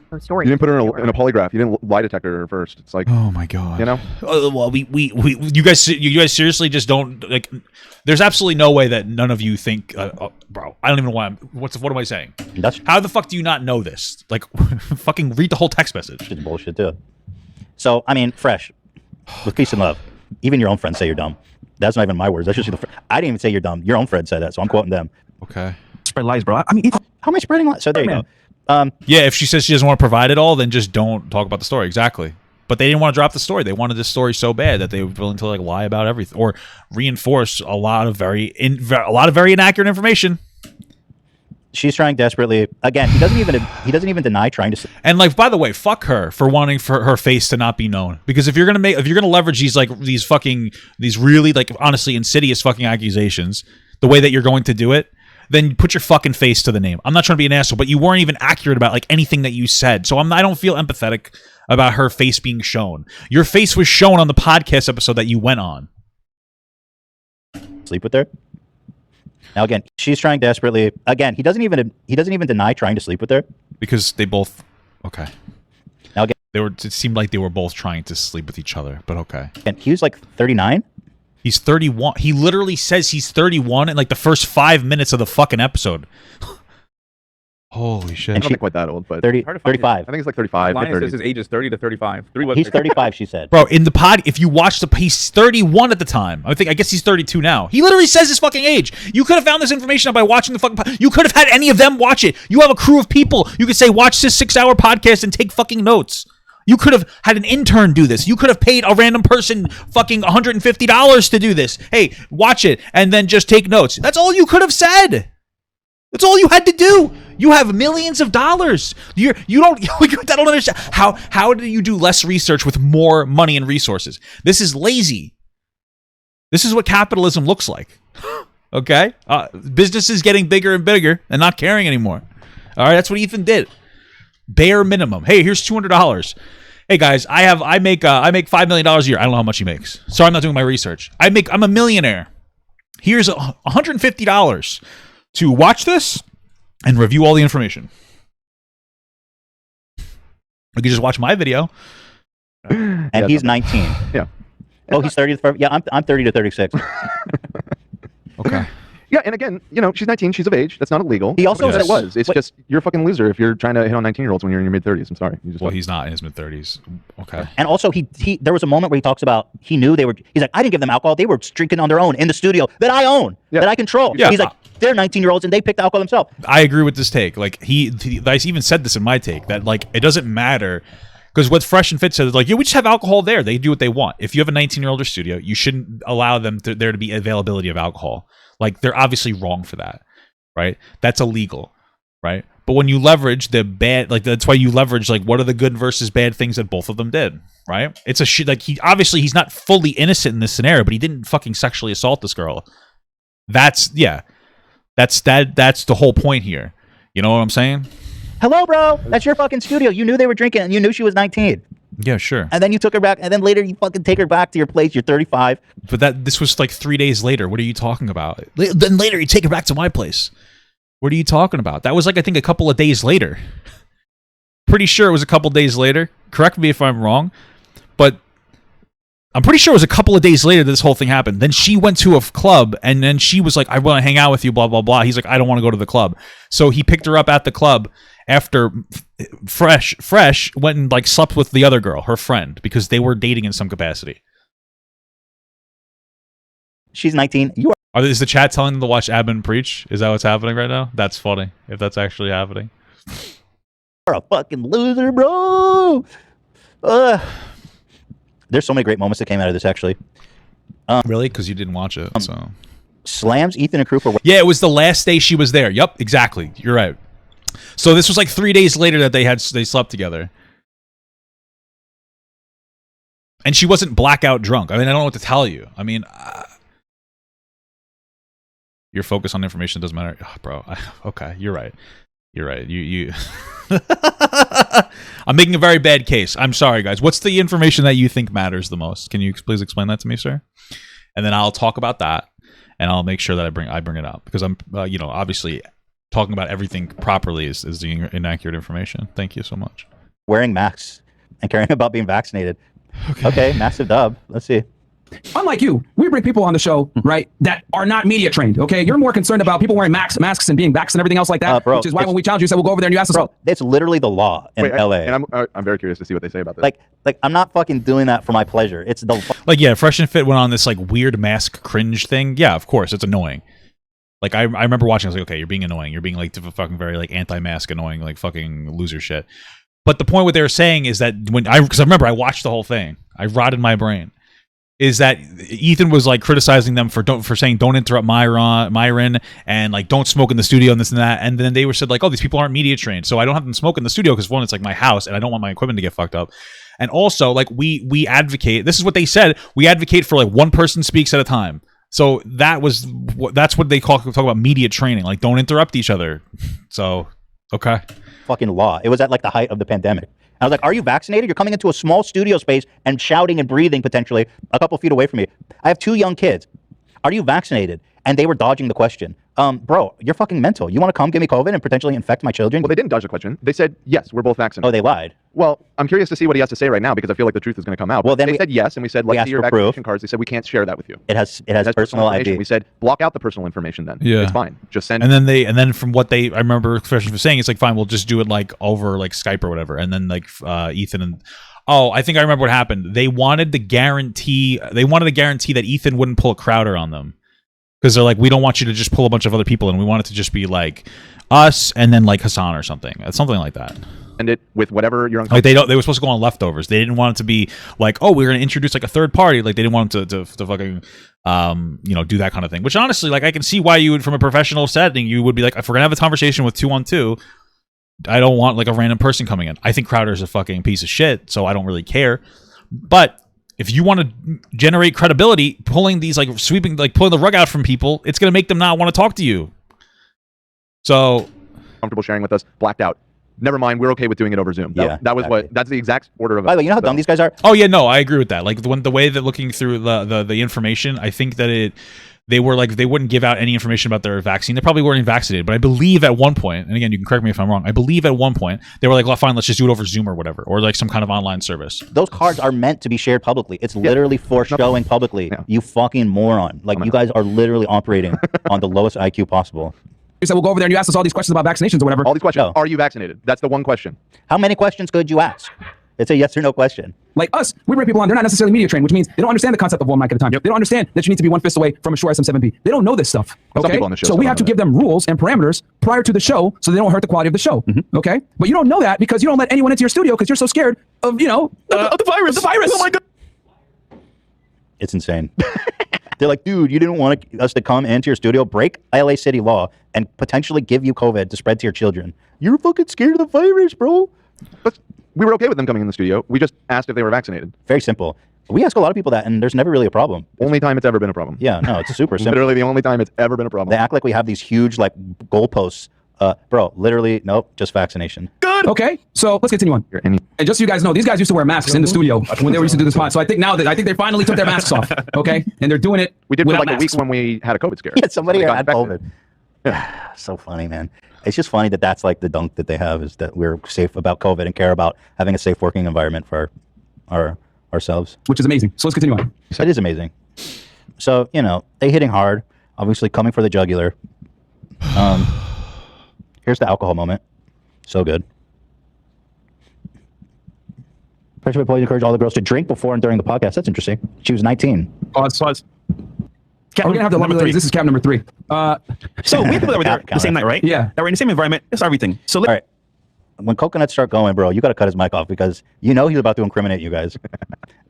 Her story. You didn't put her in a polygraph. You didn't lie detector her first. It's like, oh my god. You know. Well, you guys seriously just don't like. There's absolutely no way that none of you think, bro. I don't even know why. What am I saying? How the fuck do you not know this? Like, fucking read the whole text message. It's bullshit too. So I mean, fresh. With peace and love. Even your own friends say you're dumb. That's not even my words. That's just I didn't even say you're dumb. Your own friend said that, so I'm quoting them. Okay. Spread lies, bro. I mean, how am I spreading lies? So there you go. Yeah, if she says she doesn't want to provide it all, then just don't talk about the story. Exactly. But they didn't want to drop the story. They wanted this story so bad that they were willing to like lie about everything or reinforce a lot of very inaccurate information. She's trying desperately. Again, he doesn't even deny trying to. And like, by the way, fuck her for wanting for her face to not be known. Because if you're gonna leverage these really like honestly insidious fucking accusations, the way that you're going to do it, then put your fucking face to the name. I'm not trying to be an asshole, but you weren't even accurate about like anything that you said. So I don't feel empathetic about her face being shown. Your face was shown on the podcast episode that you went on. Sleep with her. Now again, she's trying desperately. Again, he doesn't even deny trying to sleep with her because they both. Okay. Now again, it seemed like they were both trying to sleep with each other, but okay. And he was like 39. He's 31. He literally says he's 31 in like the first 5 minutes of the fucking episode. Holy shit. I don't think quite that old, but 35. I think it's like 35. Lion says his age is 30 to 35. He's 35, she said. Bro, in the pod, if you watch he's 31 at the time. I guess he's 32 now. He literally says his fucking age. You could have found this information out by watching the fucking pod. You could have had any of them watch it. You have a crew of people. You could say, watch this 6-hour podcast and take fucking notes. You could have had an intern do this. You could have paid a random person fucking $150 to do this. Hey, watch it and then just take notes. That's all you could have said. That's all you had to do. You have millions of dollars. You don't understand. How do you do less research with more money and resources? This is lazy. This is what capitalism looks like. Okay? Businesses getting bigger and bigger and not caring anymore. All right, that's what Ethan did. Bare minimum. Hey, here's $200. Hey guys, I make $5 million a year. I don't know how much he makes. Sorry, I'm not doing my research. I'm a millionaire. Here's $150 to watch this and review all the information. You can just watch my video. And he's 19. Yeah. Oh, he's 30. Yeah, I'm 30 to 36. Okay. Yeah, and again, she's 19. She's of age. That's not illegal. He also said it was. It's just you're a fucking loser if you're trying to hit on 19-year-olds when you're in your mid-30s. I'm sorry. He's not in his mid-30s. Okay. And also, there was a moment where he talks about he knew they were. He's like, I didn't give them alcohol. They were drinking on their own in the studio that I own, that I control. Yeah. He's like, they're 19-year-olds and they picked alcohol themselves. I agree with this take. Like I even said this in my take that like it doesn't matter. Because what Fresh and Fit said is like, yeah, we just have alcohol there. They do what they want. If you have a 19-year-old or studio, you shouldn't allow there to be availability of alcohol. Like, they're obviously wrong for that, right? That's illegal, right? But when you leverage the bad, like, that's why you leverage, like, what are the good versus bad things that both of them did, right? It's a shit, like, he's not fully innocent in this scenario, but he didn't fucking sexually assault this girl. That's the whole point here. You know what I'm saying? Hello, bro. That's your fucking studio. You knew they were drinking and you knew she was 19. Yeah, sure. And then you took her back, and then later you fucking take her back to your place. You're 35. But this was like 3 days later. What are you talking about? Then later you take her back to my place. What are you talking about? That was like, I think, a couple of days later. Pretty sure it was a couple days later. Correct me if I'm wrong. But I'm pretty sure it was a couple of days later that this whole thing happened. Then she went to a club, and then she was like, I want to hang out with you, blah, blah, blah. He's like, I don't want to go to the club. So he picked her up at the club after Fresh went and like slept with the other girl, her friend, because they were dating in some capacity. She's 19. You are. Is the chat telling them to watch Abin preach? Is that what's happening right now? That's funny, if that's actually happening. You're a fucking loser, bro. There's so many great moments that came out of this, actually. Really? Because you didn't watch it, so. Slams Ethan and crew for... Yeah, it was the last day she was there. Yep, exactly. You're right. So this was like 3 days later that they slept together. And she wasn't blackout drunk. I mean, I don't know what to tell you. I mean... your focus on information doesn't matter. Oh, bro, okay, you're right. You're right. You I'm making a very bad case. I'm sorry, guys. What's the information that you think matters the most? Can you please explain that to me, sir? And then I'll talk about that, and I'll make sure that I bring it up because I'm, obviously talking about everything properly is the inaccurate information. Thank you so much. Wearing masks and caring about being vaccinated. Okay, massive dub. Let's see. unlike you, we bring people on the show, right, that are not media trained. Okay, you're more concerned about people wearing masks and being vaxxed and everything else like that, bro, which is why when we challenge you, said we'll go over there and you ask us. Bro, it's literally the law in LA. And I'm very curious to see what they say about this. Like I'm not fucking doing that for my pleasure. It's the like, yeah, Fresh and Fit went on this like weird mask cringe thing. Yeah, of course, it's annoying. Like I remember watching, I was like, okay, you're being annoying. You're being like fucking very like anti-mask annoying, like fucking loser shit. But the point what they were saying is that because I remember I watched the whole thing, I rotted my brain. Is that Ethan was like criticizing them for saying don't interrupt Myron and like don't smoke in the studio and this and that, and then they were said like, oh, these people aren't media trained, so I don't have them smoke in the studio because one, it's like my house and I don't want my equipment to get fucked up, and also like we advocate. This is what they said. We advocate for like one person speaks at a time. So that's what they talk about media training. Like don't interrupt each other. So okay, fucking law. It was at like the height of the pandemic. I was like, are you vaccinated? You're coming into a small studio space and shouting and breathing potentially a couple feet away from me. I have 2 young kids. Are you vaccinated? And they were dodging the question. Bro, you're fucking mental. You want to come give me COVID and potentially infect my children? Well, they didn't dodge the question. They said, yes, we're both vaccinated. Oh, they lied. Well, I'm curious to see what he has to say right now because I feel like the truth is going to come out. Well, then they said yes, and we said, let's see your vaccination cards. They said, we can't share that with you. It has personal ID. We said, block out the personal information then. Yeah. It's fine. Just send and then from what I remember Fresh was saying, it's like, fine, we'll just do it like over like Skype or whatever. And then like Ethan and I think I remember what happened. They wanted to guarantee that Ethan wouldn't pull a Crowder on them. Because they're like, we don't want you to just pull a bunch of other people in. We want it to just be like us and then like Hassan or something. Something like that. And it with whatever you're like they were supposed to go on leftovers. They didn't want it to be like, oh, we're gonna introduce like a third party. Like they didn't want them to fucking do that kind of thing. Which honestly, like I can see why you would, from a professional setting, you would be like, if we're gonna have a conversation with 2-on-2, I don't want like a random person coming in. I think Crowder's a fucking piece of shit, so I don't really care. But if you want to generate credibility, pulling these like pulling the rug out from people, it's going to make them not want to talk to you. So comfortable sharing with us, blacked out. Never mind, we're okay with doing it over Zoom. That was exactly. That's the exact order of it. By the way, you know how dumb these guys are? Oh yeah, no, I agree with that. Like the way that looking through the information, I think that they were like, they wouldn't give out any information about their vaccine. They probably weren't even vaccinated, but I believe at one point, and again, you can correct me if I'm wrong, I believe at one point they were like, well, fine, let's just do it over Zoom or whatever, or like some kind of online service. Those cards are meant to be shared publicly. It's literally for showing publicly. Yeah. You fucking moron. Like you guys are literally operating on the lowest IQ possible. You said we'll go over there and you asked us all these questions about vaccinations or whatever. All these questions. No. Are you vaccinated? That's the one question. How many questions could you ask? It's a yes or no question. Like us, we bring people on, they're not necessarily media trained, which means they don't understand the concept of one mic at a time. Yep. They don't understand that you need to be one fist away from a Shure SM7B. They don't know this stuff. Okay? On the show so we have to give them rules and parameters prior to the show so they don't hurt the quality of the show. Mm-hmm. Okay? But you don't know that because you don't let anyone into your studio because you're so scared of, of the virus. The virus. Oh my God. It's insane. They're like, dude, you didn't want us to come into your studio, break LA city law, and potentially give you COVID to spread to your children. You're fucking scared of the virus, bro. But we were okay with them coming in the studio. We just asked if they were vaccinated. Very simple. We ask a lot of people that, and there's never really a problem. Only time it's ever been a problem. Yeah, no, it's super simple. Literally the only time it's ever been a problem. They act like we have these huge, like, goalposts. Bro, literally, nope, just vaccination. Good. Okay, so let's continue on. And just so you guys know, these guys used to wear masks in the studio when they used to do this pod. So I think now that they finally took their masks off. Okay, and they're doing it. We did for like masks. a week when we had a COVID scare. Yeah, somebody had COVID. So funny, man. It's just funny that that's like the dunk that they have, is that we're safe about COVID and care about having a safe working environment for ourselves. Which is amazing. So let's continue on. It is amazing. So, they hitting hard, obviously coming for the jugular. Here's the alcohol moment. So good. Pressure Boys encourage all the girls to drink before and during the podcast. That's interesting. She was 19. Pause. We're going to have the lovely ladies. This is cap number 3. So we have people that were there the same night, right? Yeah. That were in the same environment. It's everything. So all right. When Coconuts start going, bro, you got to cut his mic off because he's about to incriminate you guys.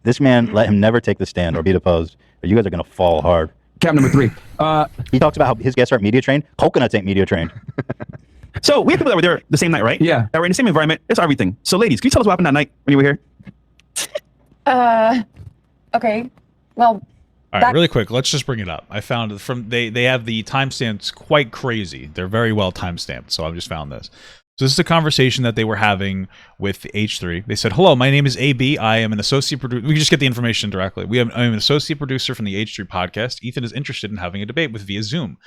This man, let him never take the stand or be deposed, or you guys are going to fall hard. Cap number 3. He talks about how his guests aren't media trained. Coconuts ain't media trained. So we have people that were there the same night, right? Yeah. That were in the same environment. It's everything. So ladies, can you tell us what happened that night when you were here? Okay. Well, all right, really quick, let's just bring it up. I found they have the timestamps quite crazy. They're very well timestamped, so I've just found this. So this is a conversation that they were having with H3. They said, hello, my name is AB. I am an associate producer. We can just get the information directly. I'm an associate producer from the H3 podcast. Ethan is interested in having a debate via Zoom.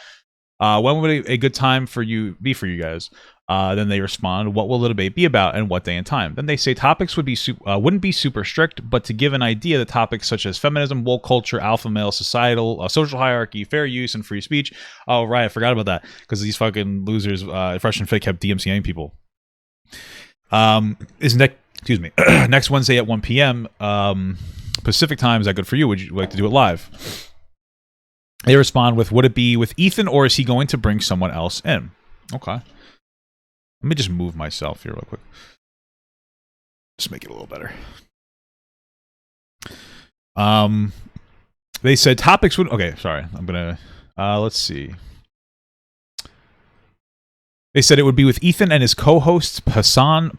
When would a good time for you guys? Then they respond, what will the debate be about and what day and time? Then they say topics wouldn't be super strict, but to give an idea, the topics such as feminism, woke culture, alpha male, societal, social hierarchy, fair use, and free speech. Oh, right, I forgot about that because these fucking losers, Fresh and Fit, kept DMCAing people. Excuse me, next Wednesday at 1 p.m. Pacific time. Is that good for you? Would you like to do it live? They respond with, would it be with Ethan or is he going to bring someone else in? Okay. Let me just move myself here real quick. Just make it a little better. They said topics would... Okay, sorry. I'm going to... let's see. They said it would be with Ethan and his co-host, Hassan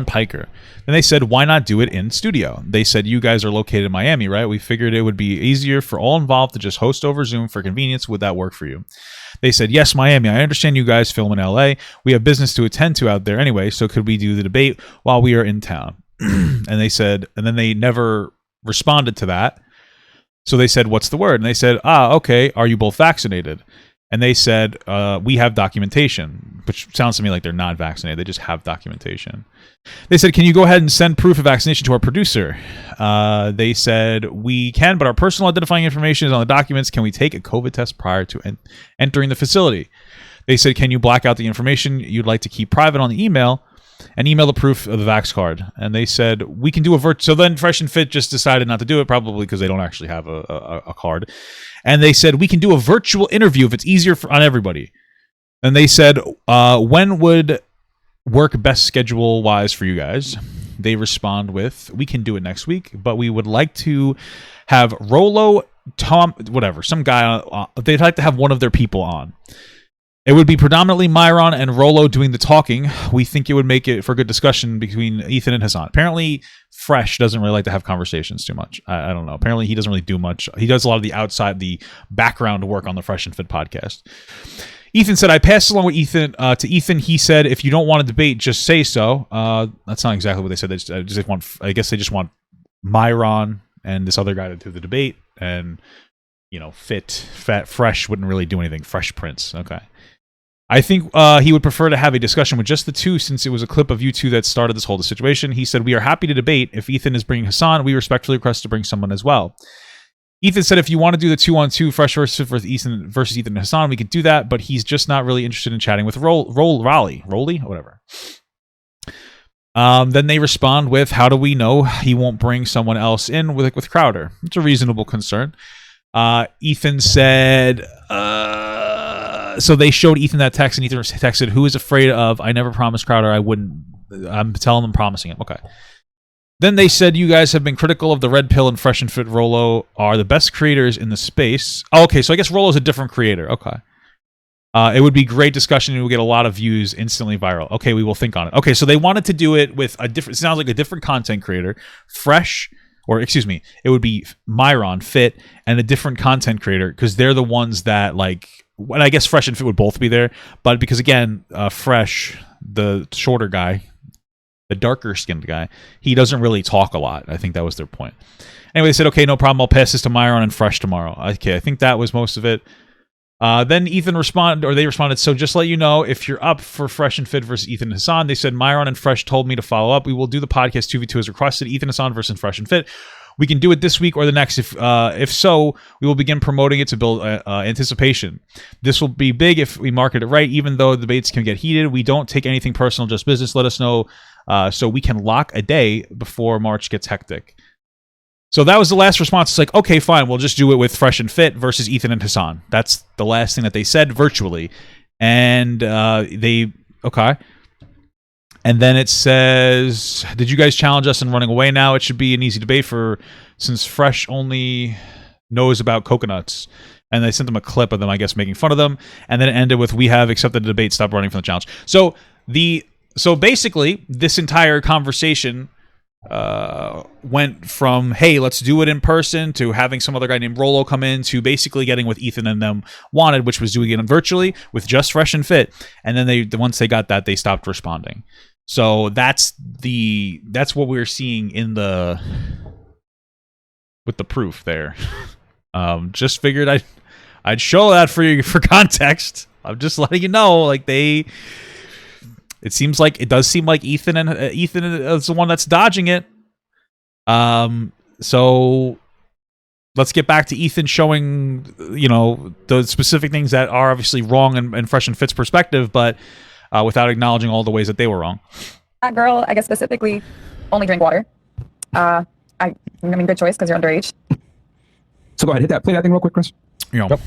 Piker. And they said, why not do it in studio? They said, you guys are located in Miami, right? We figured it would be easier for all involved to just host over Zoom for convenience. Would that work for you? They said, yes, Miami. I understand you guys film in LA. We have business to attend to out there anyway, so could we do the debate while we are in town? And they said, and then they never responded to that. So they said, what's the word? And they said, okay, are you both vaccinated? And they said, we have documentation, which sounds to me like they're not vaccinated. They just have documentation. They said, can you go ahead and send proof of vaccination to our producer? They said, we can, but our personal identifying information is on the documents. Can we take a COVID test prior to entering the facility? They said, can you black out the information you'd like to keep private on the email and email the proof of the Vax card? And they said, we can do a So then Fresh and Fit just decided not to do it, probably because they don't actually have a card. And they said, we can do a virtual interview if it's easier on everybody. And they said, when would work best schedule-wise for you guys? They respond with, we can do it next week, but we would like to have Rolo, Tom, whatever, some guy, they'd like to have one of their people on. It would be predominantly Myron and Rolo doing the talking. We think it would make it for good discussion between Ethan and Hassan. Apparently, Fresh doesn't really like to have conversations too much. I don't know. Apparently, he doesn't really do much. He does a lot of the background work on the Fresh and Fit podcast. Ethan said, I passed along with Ethan to Ethan. He said, if you don't want to debate, just say so. That's not exactly what they said. I guess they just want Myron and this other guy to do the debate. And, Fresh wouldn't really do anything. Fresh Prince. Okay. I think he would prefer to have a discussion with just the two since it was a clip of you two that started this whole situation. He said, we are happy to debate. If Ethan is bringing Hassan, we respectfully request to bring someone as well. Ethan said, if you want to do the 2-on-2 Fresh versus Ethan and Hassan, we could do that, but he's just not really interested in chatting with Rolly, whatever. Then they respond with, how do we know he won't bring someone else in with Crowder? It's a reasonable concern. Ethan said... So they showed Ethan that text, and Ethan texted, who is afraid of, I never promised Crowder I wouldn't, I'm telling them, promising him. Okay. Then they said, you guys have been critical of the Red Pill and Fresh and Fit. Rolo are the best creators in the space. Oh, okay, so I guess Rolo's a different creator. Okay. It would be great discussion, and we'll get a lot of views, instantly viral. Okay, we will think on it. Okay, so they wanted to do it with a different, it sounds like a different content creator, Fresh, or excuse me, it would be Myron, Fit, and a different content creator, because they're the ones that, like, and I guess Fresh and Fit would both be there, but because again, Fresh, the shorter guy, the darker skinned guy, he doesn't really talk a lot. I think that was their point. Anyway, they said, okay, no problem. I'll pass this to Myron and Fresh tomorrow. Okay, I think that was most of it. Then Ethan they responded, so just let you know, if you're up for Fresh and Fit versus Ethan and Hassan, they said Myron and Fresh told me to follow up. We will do the podcast 2v2 as requested, Ethan Hassan versus Fresh and Fit. We can do it this week or the next. If so, we will begin promoting it to build anticipation. This will be big if we market it right, even though debates can get heated. We don't take anything personal, just business. Let us know so we can lock a day before March gets hectic. So that was the last response. It's like, okay, fine. We'll just do it with Fresh and Fit versus Ethan and Hassan. That's the last thing that they said virtually. And okay. And then it says, did you guys challenge us in running away now? It should be an easy debate since Fresh only knows about coconuts. And they sent them a clip of them, I guess, making fun of them. And then it ended with, we have accepted the debate, stop running from the challenge. So basically, this entire conversation went from, hey, let's do it in person, to having some other guy named Rolo come in, to basically getting what Ethan and them wanted, which was doing it virtually with just Fresh and Fit. And then once they got that, they stopped responding. So that's what we're seeing with the proof there. Just figured I'd show that for you for context. I'm just letting you know, like It seems like it does seem like Ethan is the one that's dodging it. So let's get back to Ethan showing, you know, the specific things that are obviously wrong and fresh and Fit's perspective, but without acknowledging all the ways that they were wrong. That girl, I guess specifically, only drink water. I mean, good choice because you're underage. So go ahead, hit that. Play that thing real quick, Chris. You know. Yep.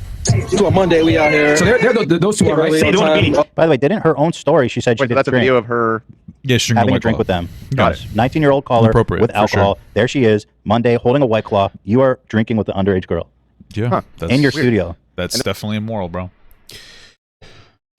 To a Monday, we out here. So those two are right. By the way, didn't her own story? She said she did that's a drink. video of her having a drink with them. Got it. 19-year-old caller Appropriate, with for alcohol. sure. There she is, Monday, holding a White Claw. You are drinking with the underage girl. Yeah, in your studio. That's definitely immoral, bro.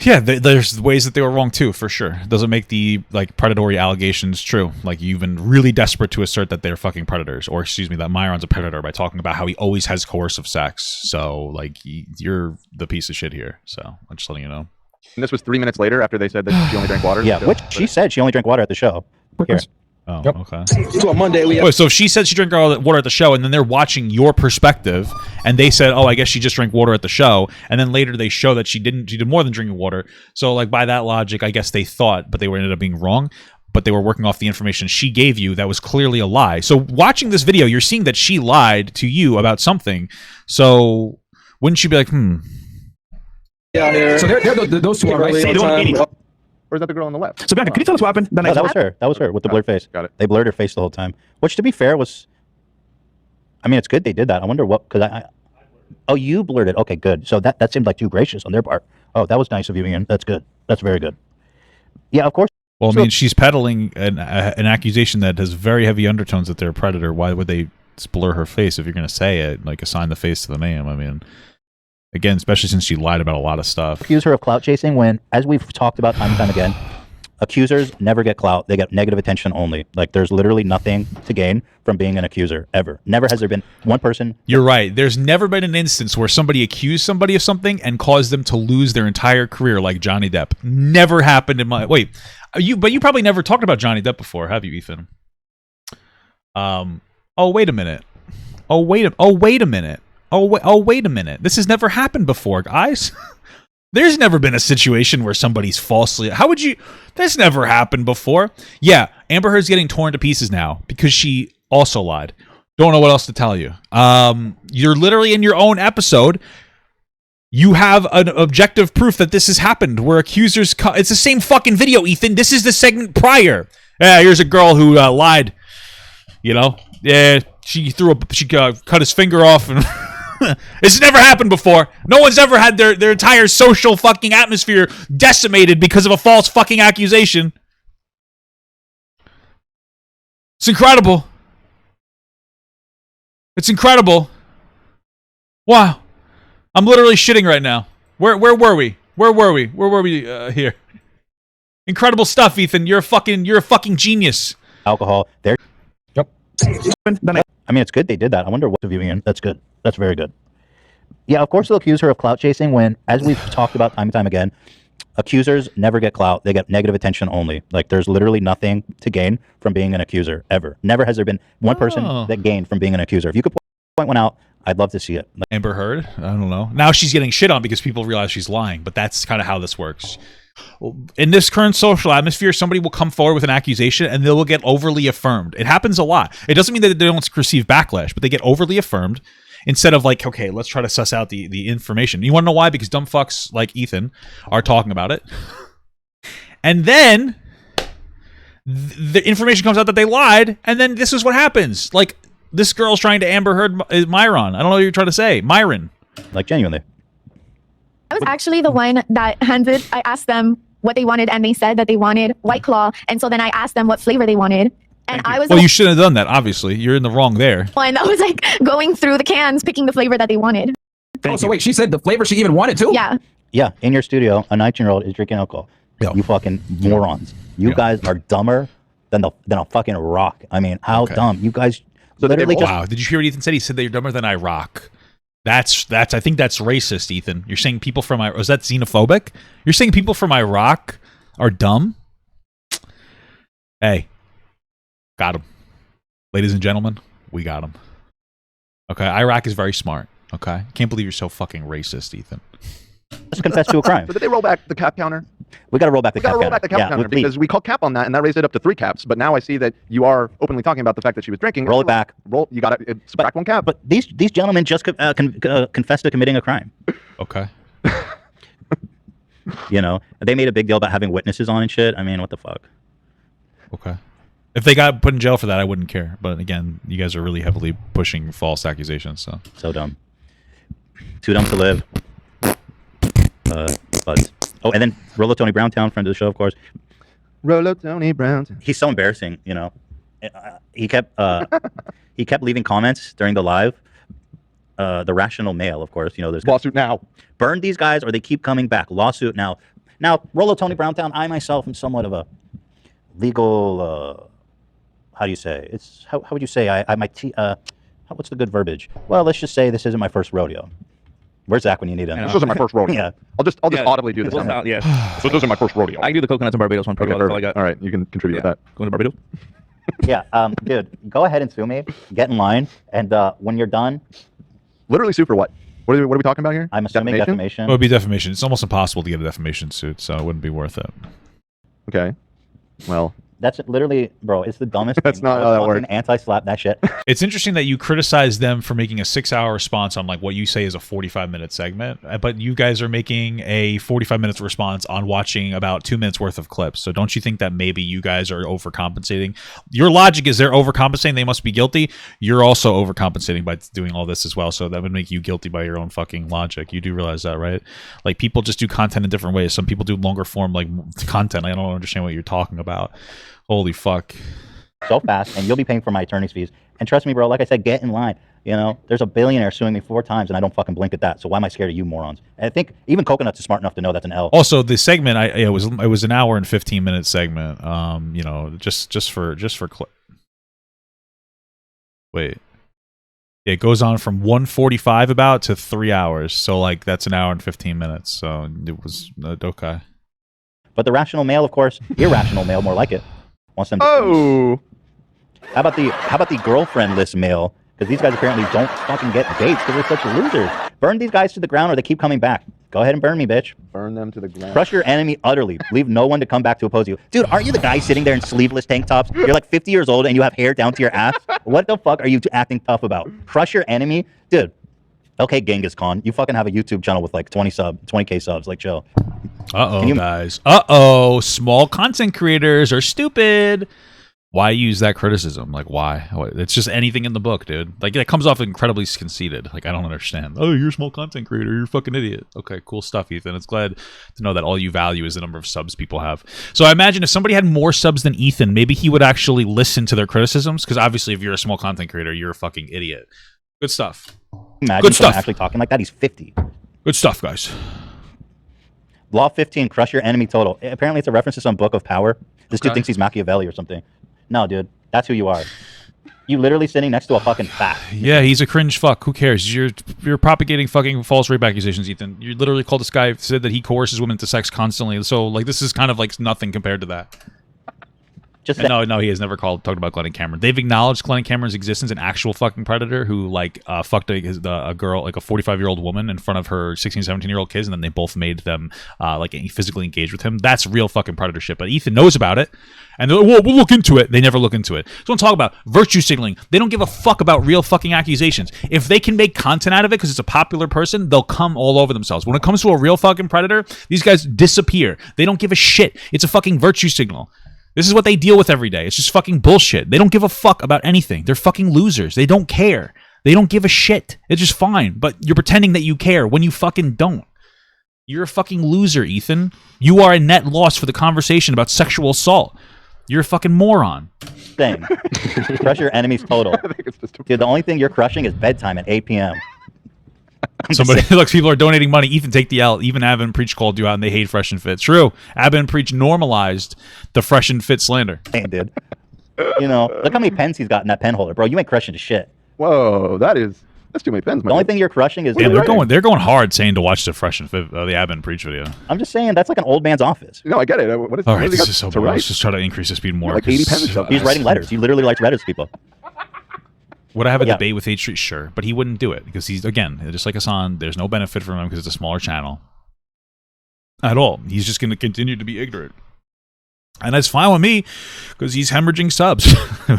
Yeah, there's ways that they were wrong too, for sure. It doesn't make the like predatory allegations true. Like you've been really desperate to assert that they're fucking predators, or excuse me, that Myron's a predator by talking about how he always has coercive sex. So like you're the piece of shit here. So I'm just letting you know. And this was 3 minutes later after they said that she only drank water. Yeah, which she said she only drank water at the show. Here. Oh, Yep. okay. To a Monday, we out. Wait, so if she said she drank all the water at the show, and then they're watching your perspective, and they said, "Oh, I guess she just drank water at the show," and then later they show that she didn't. She did more than drinking water. So, like by that logic, I guess they thought, but they ended up being wrong. But they were working off the information she gave you that was clearly a lie. So, watching this video, you're seeing that she lied to you about something. So, wouldn't you be like, Out here. So those two are right. Or is that the girl on the left? So, Bianca, can you tell us what happened? No, that was her. That was her with the blurred face. Got it. They blurred her face the whole time. Which, to be fair, was... I mean, it's good they did that. I wonder what... Because Oh, you blurred it. Okay, good. So that seemed like too gracious on their part. Oh, that was nice of you, Ian. That's good. That's very good. Yeah, of course. Well, I mean, she's peddling an accusation that has very heavy undertones that they're a predator. Why would they blur her face if you're going to say it? Like, assign the face to the name. I mean... Again, especially since she lied about a lot of stuff. Accuse her of clout chasing when, as we've talked about time and time again, accusers never get clout. They get negative attention only. Like, there's literally nothing to gain from being an accuser, ever. Never has there been one person... You're right. There's never been an instance where somebody accused somebody of something and caused them to lose their entire career like Johnny Depp. Never happened in my... Wait, but you probably never talked about Johnny Depp before, have you, Ethan? Oh, wait a minute. Oh, wait a minute. Oh, wait a minute. This has never happened before, guys. There's never been a situation where somebody's falsely... How would you... That's never happened before. Yeah, Amber Heard's getting torn to pieces now because she also lied. Don't know what else to tell you. You're literally in your own episode. You have an objective proof that this has happened where accusers... It's the same fucking video, Ethan. This is the segment prior. Yeah, here's a girl who lied. You know? Yeah, she cut his finger off and... It's never happened before. No one's ever had their entire social fucking atmosphere decimated because of a false fucking accusation. It's incredible. It's incredible. Wow. I'm literally shitting right now. Where were we? Where were we here? Incredible stuff, Ethan. You're a fucking genius. Alcohol. There. Yep. I mean, it's good they did that. I wonder what of you, Ian. That's good. That's very good. Yeah, of course they'll accuse her of clout chasing when, as we've talked about time and time again, accusers never get clout. They get negative attention only. Like, there's literally nothing to gain from being an accuser, ever. Never has there been one person that gained from being an accuser. If you could point one out, I'd love to see it. Amber Heard? I don't know. Now she's getting shit on because people realize she's lying, but that's kind of how this works. In this current social atmosphere, somebody will come forward with an accusation and they will get overly affirmed. It happens a lot. It doesn't mean that they don't receive backlash, but they get overly affirmed instead of like, okay, let's try to suss out the information. You want to know why? Because dumb fucks like Ethan are talking about it. And then the information comes out that they lied, and then this is what happens. Like, this girl's trying to Amber Heard Myron. I don't know what you're trying to say. Myron. Like, genuinely. I was actually the one that I asked them what they wanted, and they said that they wanted White Claw. And so then I asked them what flavor they wanted. And I was you shouldn't have done that, obviously. You're in the wrong there. one that was like going through the cans, picking the flavor that they wanted. So wait, she said the flavor she even wanted too? Yeah. Yeah, in your studio, a 19-year-old is drinking alcohol. Yeah. You fucking morons. You guys are dumber than a fucking rock. I mean, how dumb. You guys literally just... Wow, did you hear what Ethan said? He said that you're dumber than I rock. That's I think that's racist, Ethan. You're saying people from is that xenophobic? You're saying people from Iraq are dumb? Hey, got him. Ladies and gentlemen, we got him. Okay, Iraq is very smart. Okay, can't believe you're so fucking racist, Ethan. Just confess to a crime. So did they roll back the cap counter We got to roll back the We got cap to roll counter. back the cap Yeah, counter with me. because we called cap on that, and that raised it up to 3 caps. But now I see that you are openly talking about the fact that she was drinking. Roll it back. Roll. You got to subtract 1 cap. But these gentlemen just confessed to committing a crime. Okay. You know, they made a big deal about having witnesses on and shit. I mean, what the fuck? Okay. If they got put in jail for that, I wouldn't care. But again, you guys are really heavily pushing false accusations. So dumb. Too dumb to live. But oh, and then Rolo Tony Browntown, friend of the show, of course. Rolo Tony Browntown. He's so embarrassing, you know. He kept leaving comments during the live. The rational male, of course, you know. There's lawsuit now. Burn these guys, or they keep coming back. Lawsuit now. Now, Rolo Tony Browntown. I myself am somewhat of a legal. How do you say? It's how would you say? What's the good verbiage? Well, let's just say this isn't my first rodeo. Where's Zach when you need him? This isn't my first rodeo. Yeah. I'll just audibly do this. So this is my first rodeo. I can do the coconuts and Barbados one. Okay, That's all I got. all right, you can contribute with that. Going to Barbados. Yeah, dude, go ahead and sue me. Get in line, and when you're done, literally sue for what? What are we talking about here? I'm assuming defamation. It would be defamation. It's almost impossible to get a defamation suit, so it wouldn't be worth it. Okay. Well, that's literally, bro. It's the dumbest. That's not how that works. Anti-slap that shit. It's interesting that you criticize them for making a 6-hour response on like what you say is a 45-minute segment, but you guys are making a 45-minute response on watching about 2 minutes worth of clips. So don't you think that maybe you guys are overcompensating? Your logic is they're overcompensating. They must be guilty. You're also overcompensating by doing all this as well. So that would make you guilty by your own fucking logic. You do realize that, right? Like people just do content in different ways. Some people do longer form like content. I don't understand what you're talking about. Holy fuck. So fast, and you'll be paying for my attorney's fees. And trust me, bro, like I said, get in line. You know, there's a billionaire suing me 4 times, and I don't fucking blink at that. So why am I scared of you morons? And I think even Coconuts is smart enough to know that's an L. Also, the segment, it was an hour and 15-minute segment. You know, just for wait. It goes on from 1:45 about to 3 hours. So like that's an hour and 15 minutes. So it was okay. But the rational male, of course, irrational male, more like it. Wants them to How about the girlfriendless male? Because these guys apparently don't fucking get dates because they're such losers. Burn these guys to the ground or they keep coming back. Go ahead and burn me, bitch. Burn them to the ground. Crush your enemy utterly. Leave no one to come back to oppose you. Dude, aren't you the guy sitting there in sleeveless tank tops? You're like 50 years old and you have hair down to your ass. What the fuck are you acting tough about? Crush your enemy? Dude. Okay, Genghis Khan. You fucking have a YouTube channel with like 20K subs. Like, chill. Uh-oh, guys. Uh-oh. Small content creators are stupid. Why use that criticism? Like, why? It's just anything in the book, dude. Like, it comes off incredibly conceited. Like, I don't understand. Oh, you're a small content creator. You're a fucking idiot. Okay, cool stuff, Ethan. It's glad to know that all you value is the number of subs people have. So I imagine if somebody had more subs than Ethan, maybe he would actually listen to their criticisms. Because obviously, if you're a small content creator, you're a fucking idiot. Good stuff. Imagine Good stuff. Actually talking like that. He's 50. Good stuff, guys. Law 15, crush your enemy total. Apparently, it's a reference to some book of power. This dude thinks he's Machiavelli or something. No, dude. That's who you are. You literally sitting next to a fucking fat. Yeah, he's a cringe fuck. Who cares? You're propagating fucking false rape accusations, Ethan. You literally called this guy, said that he coerces women to sex constantly. So, like, this is kind of like nothing compared to that. No, he has never talked about Glenn Cameron. They've acknowledged Glenn Cameron's existence, an actual fucking predator who like fucked a girl, like a 45-year-old woman in front of her 16, 17-year-old kids, and then they both made them like physically engage with him. That's real fucking predator shit. But Ethan knows about it, and they're like, well, we'll look into it. They never look into it. So I'm talking about virtue signaling. They don't give a fuck about real fucking accusations. If they can make content out of it because it's a popular person, they'll come all over themselves. When it comes to a real fucking predator, these guys disappear. They don't give a shit. It's a fucking virtue signal. This is what they deal with every day. It's just fucking bullshit. They don't give a fuck about anything. They're fucking losers. They don't care. They don't give a shit. It's just fine. But you're pretending that you care when you fucking don't. You're a fucking loser, Ethan. You are a net loss for the conversation about sexual assault. You're a fucking moron. Thing. Crush your enemies total. Dude, the only thing you're crushing is bedtime at 8 p.m. Somebody looks, people are donating money. Ethan, take the L. Even Abba and Preach called you out and they hate Fresh and Fit. True. Abba and Preach normalized the Fresh and Fit slander. Hey, dude. You know, look how many pens he's got in that pen holder, bro. You ain't crushing to shit. Whoa, that's too many pens, man. The only thing you're crushing is... Yeah, they're going hard saying to watch the Fresh and Fit, the Abba and Preach video. I'm just saying, that's like an old man's office. No, I get it. All right, this is so boring. Let's just try to increase the speed more. Like 80 pens. He's writing letters. He literally writes letters to people. Would I have a debate with H3? Sure, but he wouldn't do it because he's, again, just like Hassan, there's no benefit from him because it's a smaller channel. at all. He's just going to continue to be ignorant. And that's fine with me because he's hemorrhaging subs.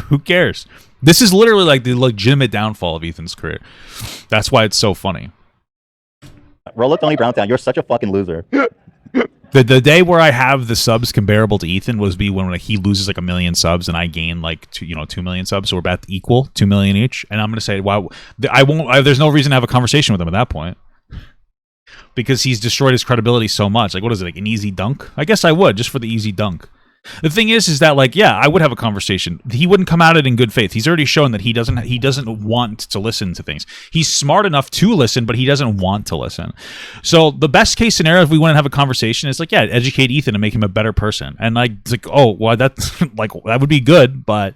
Who cares? This is literally like the legitimate downfall of Ethan's career. That's why it's so funny. Roll up Tony Browntown. You're such a fucking loser. The day where I have the subs comparable to Ethan was be when like he loses like 1 million subs and I gain like 2 million subs, so we're about equal, 2 million each. And I'm gonna say, wow, there's no reason to have a conversation with him at that point because he's destroyed his credibility so much. Like, what is it, like an easy dunk? I guess I would just for the easy dunk. The thing is that like, yeah, I would have a conversation. He wouldn't come at it in good faith. He's already shown that he doesn't want to listen to things. He's smart enough to listen, but he doesn't want to listen. So the best case scenario, if we want to have a conversation, is like, yeah, educate Ethan and make him a better person. And like, it's like, oh, well, that's like that would be good, but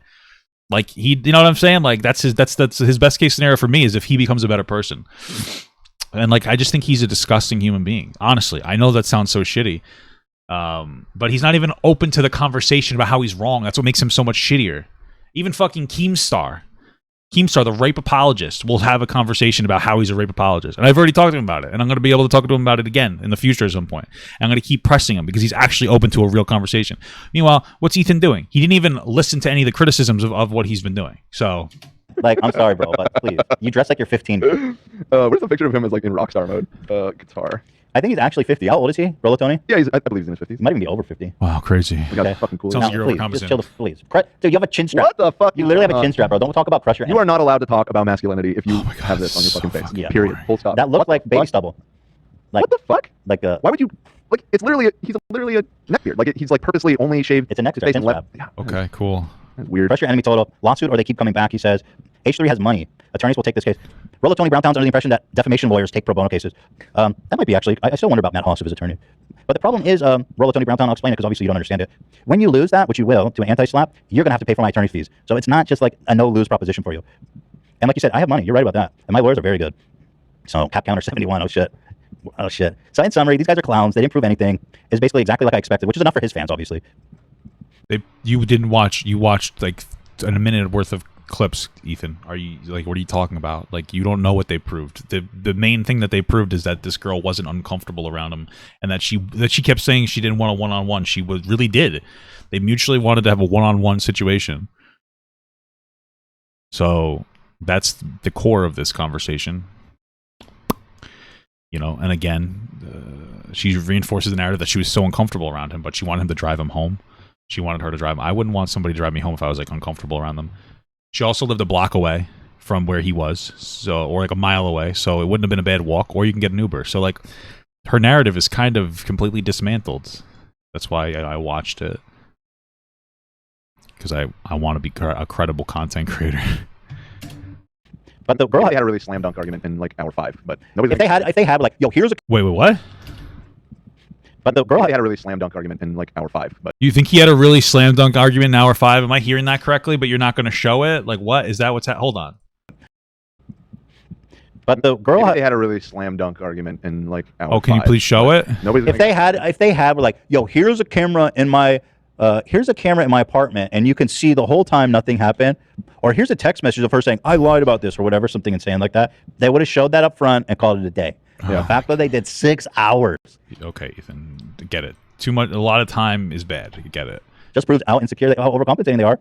like you know what I'm saying? Like that's his best case scenario for me is if he becomes a better person. And like, I just think he's a disgusting human being. Honestly, I know that sounds so shitty. But he's not even open to the conversation about how he's wrong. That's what makes him so much shittier. Even fucking Keemstar, the rape apologist, will have a conversation about how he's a rape apologist. And I've already talked to him about it. And I'm going to be able to talk to him about it again in the future at some point. And I'm going to keep pressing him because he's actually open to a real conversation. Meanwhile, what's Ethan doing? He didn't even listen to any of the criticisms of what he's been doing. So... Like, I'm sorry, bro, but please. You dress like you're 15. Where's the picture of him as like in rockstar mode? Guitar. I think he's actually 50. How old is he? Rollo Tony? Yeah, I believe he's in his 50s. He might even be over 50. Wow, crazy. Okay. Fucking cool. Sounds like you're please, overcompensating. just chill, please. Dude, you have a chin strap. What the fuck? You literally have a chin strap, bro. Don't talk about pressure. You are not allowed to talk about masculinity if you have this on your fucking face. Yeah. Period. Full stop. That looks like baby stubble. Like, what the fuck? Like why would you? Like, he's literally a neckbeard. Like, he's like purposely only shaved. It's a neck strap. Chin strap. Yeah. Okay, cool. That's weird. Pressure enemy total. Lawsuit or they keep coming back, he says. H3 has money. Attorneys will take this case. Rollo Tony Browntown's under the impression that defamation lawyers take pro bono cases. That might be actually. I still wonder about Matt Haas of his attorney. But the problem is, Rollo Tony Browntown, I'll explain it because obviously you don't understand it. When you lose that, which you will, to an anti-slap, you're going to have to pay for my attorney fees. So it's not just like a no-lose proposition for you. And like you said, I have money. You're right about that. And my lawyers are very good. So cap counter 71. Oh, shit. Oh, shit. So in summary, these guys are clowns. They didn't prove anything. It's basically exactly like I expected, which is enough for his fans, obviously. You didn't watch. You watched like a minute worth of clips, Ethan. Are you like, what are you talking about? Like, you don't know what they proved. The main thing that they proved is that this girl wasn't uncomfortable around him, and that she kept saying she didn't want a one-on-one. She really did. They mutually wanted to have a one-on-one situation. So that's the core of this conversation. You know, and again, she reinforces the narrative that she was so uncomfortable around him, but she wanted him to drive him home. She wanted her to drive him. I wouldn't want somebody to drive me home if I was like uncomfortable around them. She also lived a block away from where he was, so, or like a mile away, so it wouldn't have been a bad walk, or you can get an Uber. So like, her narrative is kind of completely dismantled. That's why I watched it, because I want to be a credible content creator. But the girl had a really slam dunk argument in like hour 5. But if they had like, yo, here's a wait, what? But the girl had a really slam dunk argument in like hour 5. But you think he had a really slam dunk argument in hour 5? Am I hearing that correctly? But you're not going to show it? Like, what is that? What's that? Hold on. But the girl had a really slam dunk argument in like hour 5. Oh, can you please show it? If they had like, yo, here's a camera in my apartment, and you can see the whole time nothing happened, or here's a text message of her saying I lied about this or whatever, something insane like that. They would have showed that up front and called it a day. The fact that they did 6 hours. Okay, Ethan, get it. Too much. A lot of time is bad. Get it. Just proves how insecure, how overcompensating they are.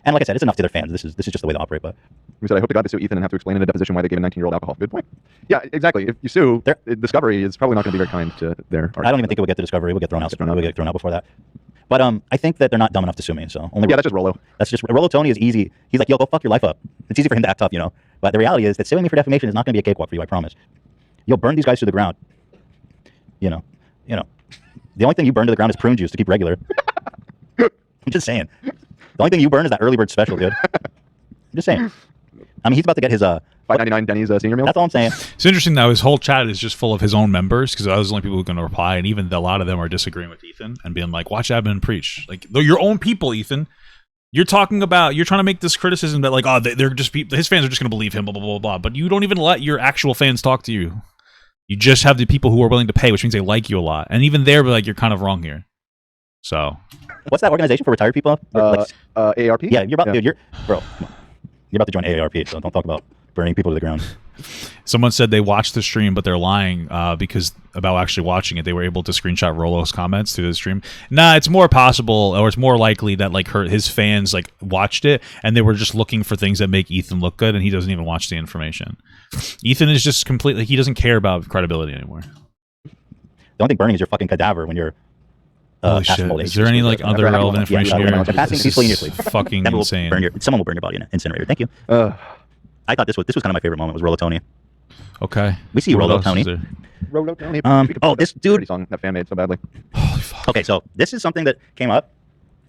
And like I said, it's enough to their fans. This is just the way they operate. But we said, I hope to God they sue Ethan and have to explain in a deposition why they gave a 19-year-old alcohol. Good point. Yeah, exactly. If you sue, Discovery is probably not going to be very kind to their argument. I don't even think it would get to Discovery. It would get thrown out. It would get thrown out before that. But I think that they're not dumb enough to sue me. So that's just Rollo. That's just Rollo Tony is easy. He's like, yo, go fuck your life up. It's easy for him to act tough, you know. But the reality is that suing me for defamation is not going to be a cakewalk for you. I promise. You'll burn these guys to the ground. You know. The only thing you burn to the ground is prune juice to keep regular. I'm just saying. The only thing you burn is that early bird special, dude. I'm just saying. I mean, he's about to get his $5.99 Denny's senior meal. That's all I'm saying. It's interesting though. His whole chat is just full of his own members, because those are the only people who are going to reply, and even a lot of them are disagreeing with Ethan and being like, "Watch Abin preach." Like, they're your own people, Ethan. You're trying to make this criticism that like, oh, they're just his fans are just going to believe him, blah blah blah blah. But you don't even let your actual fans talk to you. You just have the people who are willing to pay, which means they like you a lot, and even they're like, you're kind of wrong here. So, what's that organization for retired people? AARP. Yeah, you're about, dude. Bro, come on. You're about to join AARP, so don't talk about burning people to the ground. Someone said they watched the stream, but they're lying because about actually watching it. They were able to screenshot Rolo's comments through the stream. Nah, it's more possible, or it's more likely that like his fans like watched it and they were just looking for things that make Ethan look good, and he doesn't even watch the information. Ethan is just completely, he doesn't care about credibility anymore. The only thing burning is your fucking cadaver when you're holy shit. Is there any like other relevant information here? Passing peacefully in your sleep. Fucking insane. Someone will burn your body in an incinerator. Thank you. I thought this was kind of my favorite moment. Was Rolo Tony. Okay. We see Rolo Tony. Rolo Tony. This dude. Song that fan made so badly. Holy fuck. Okay, so this is something that came up,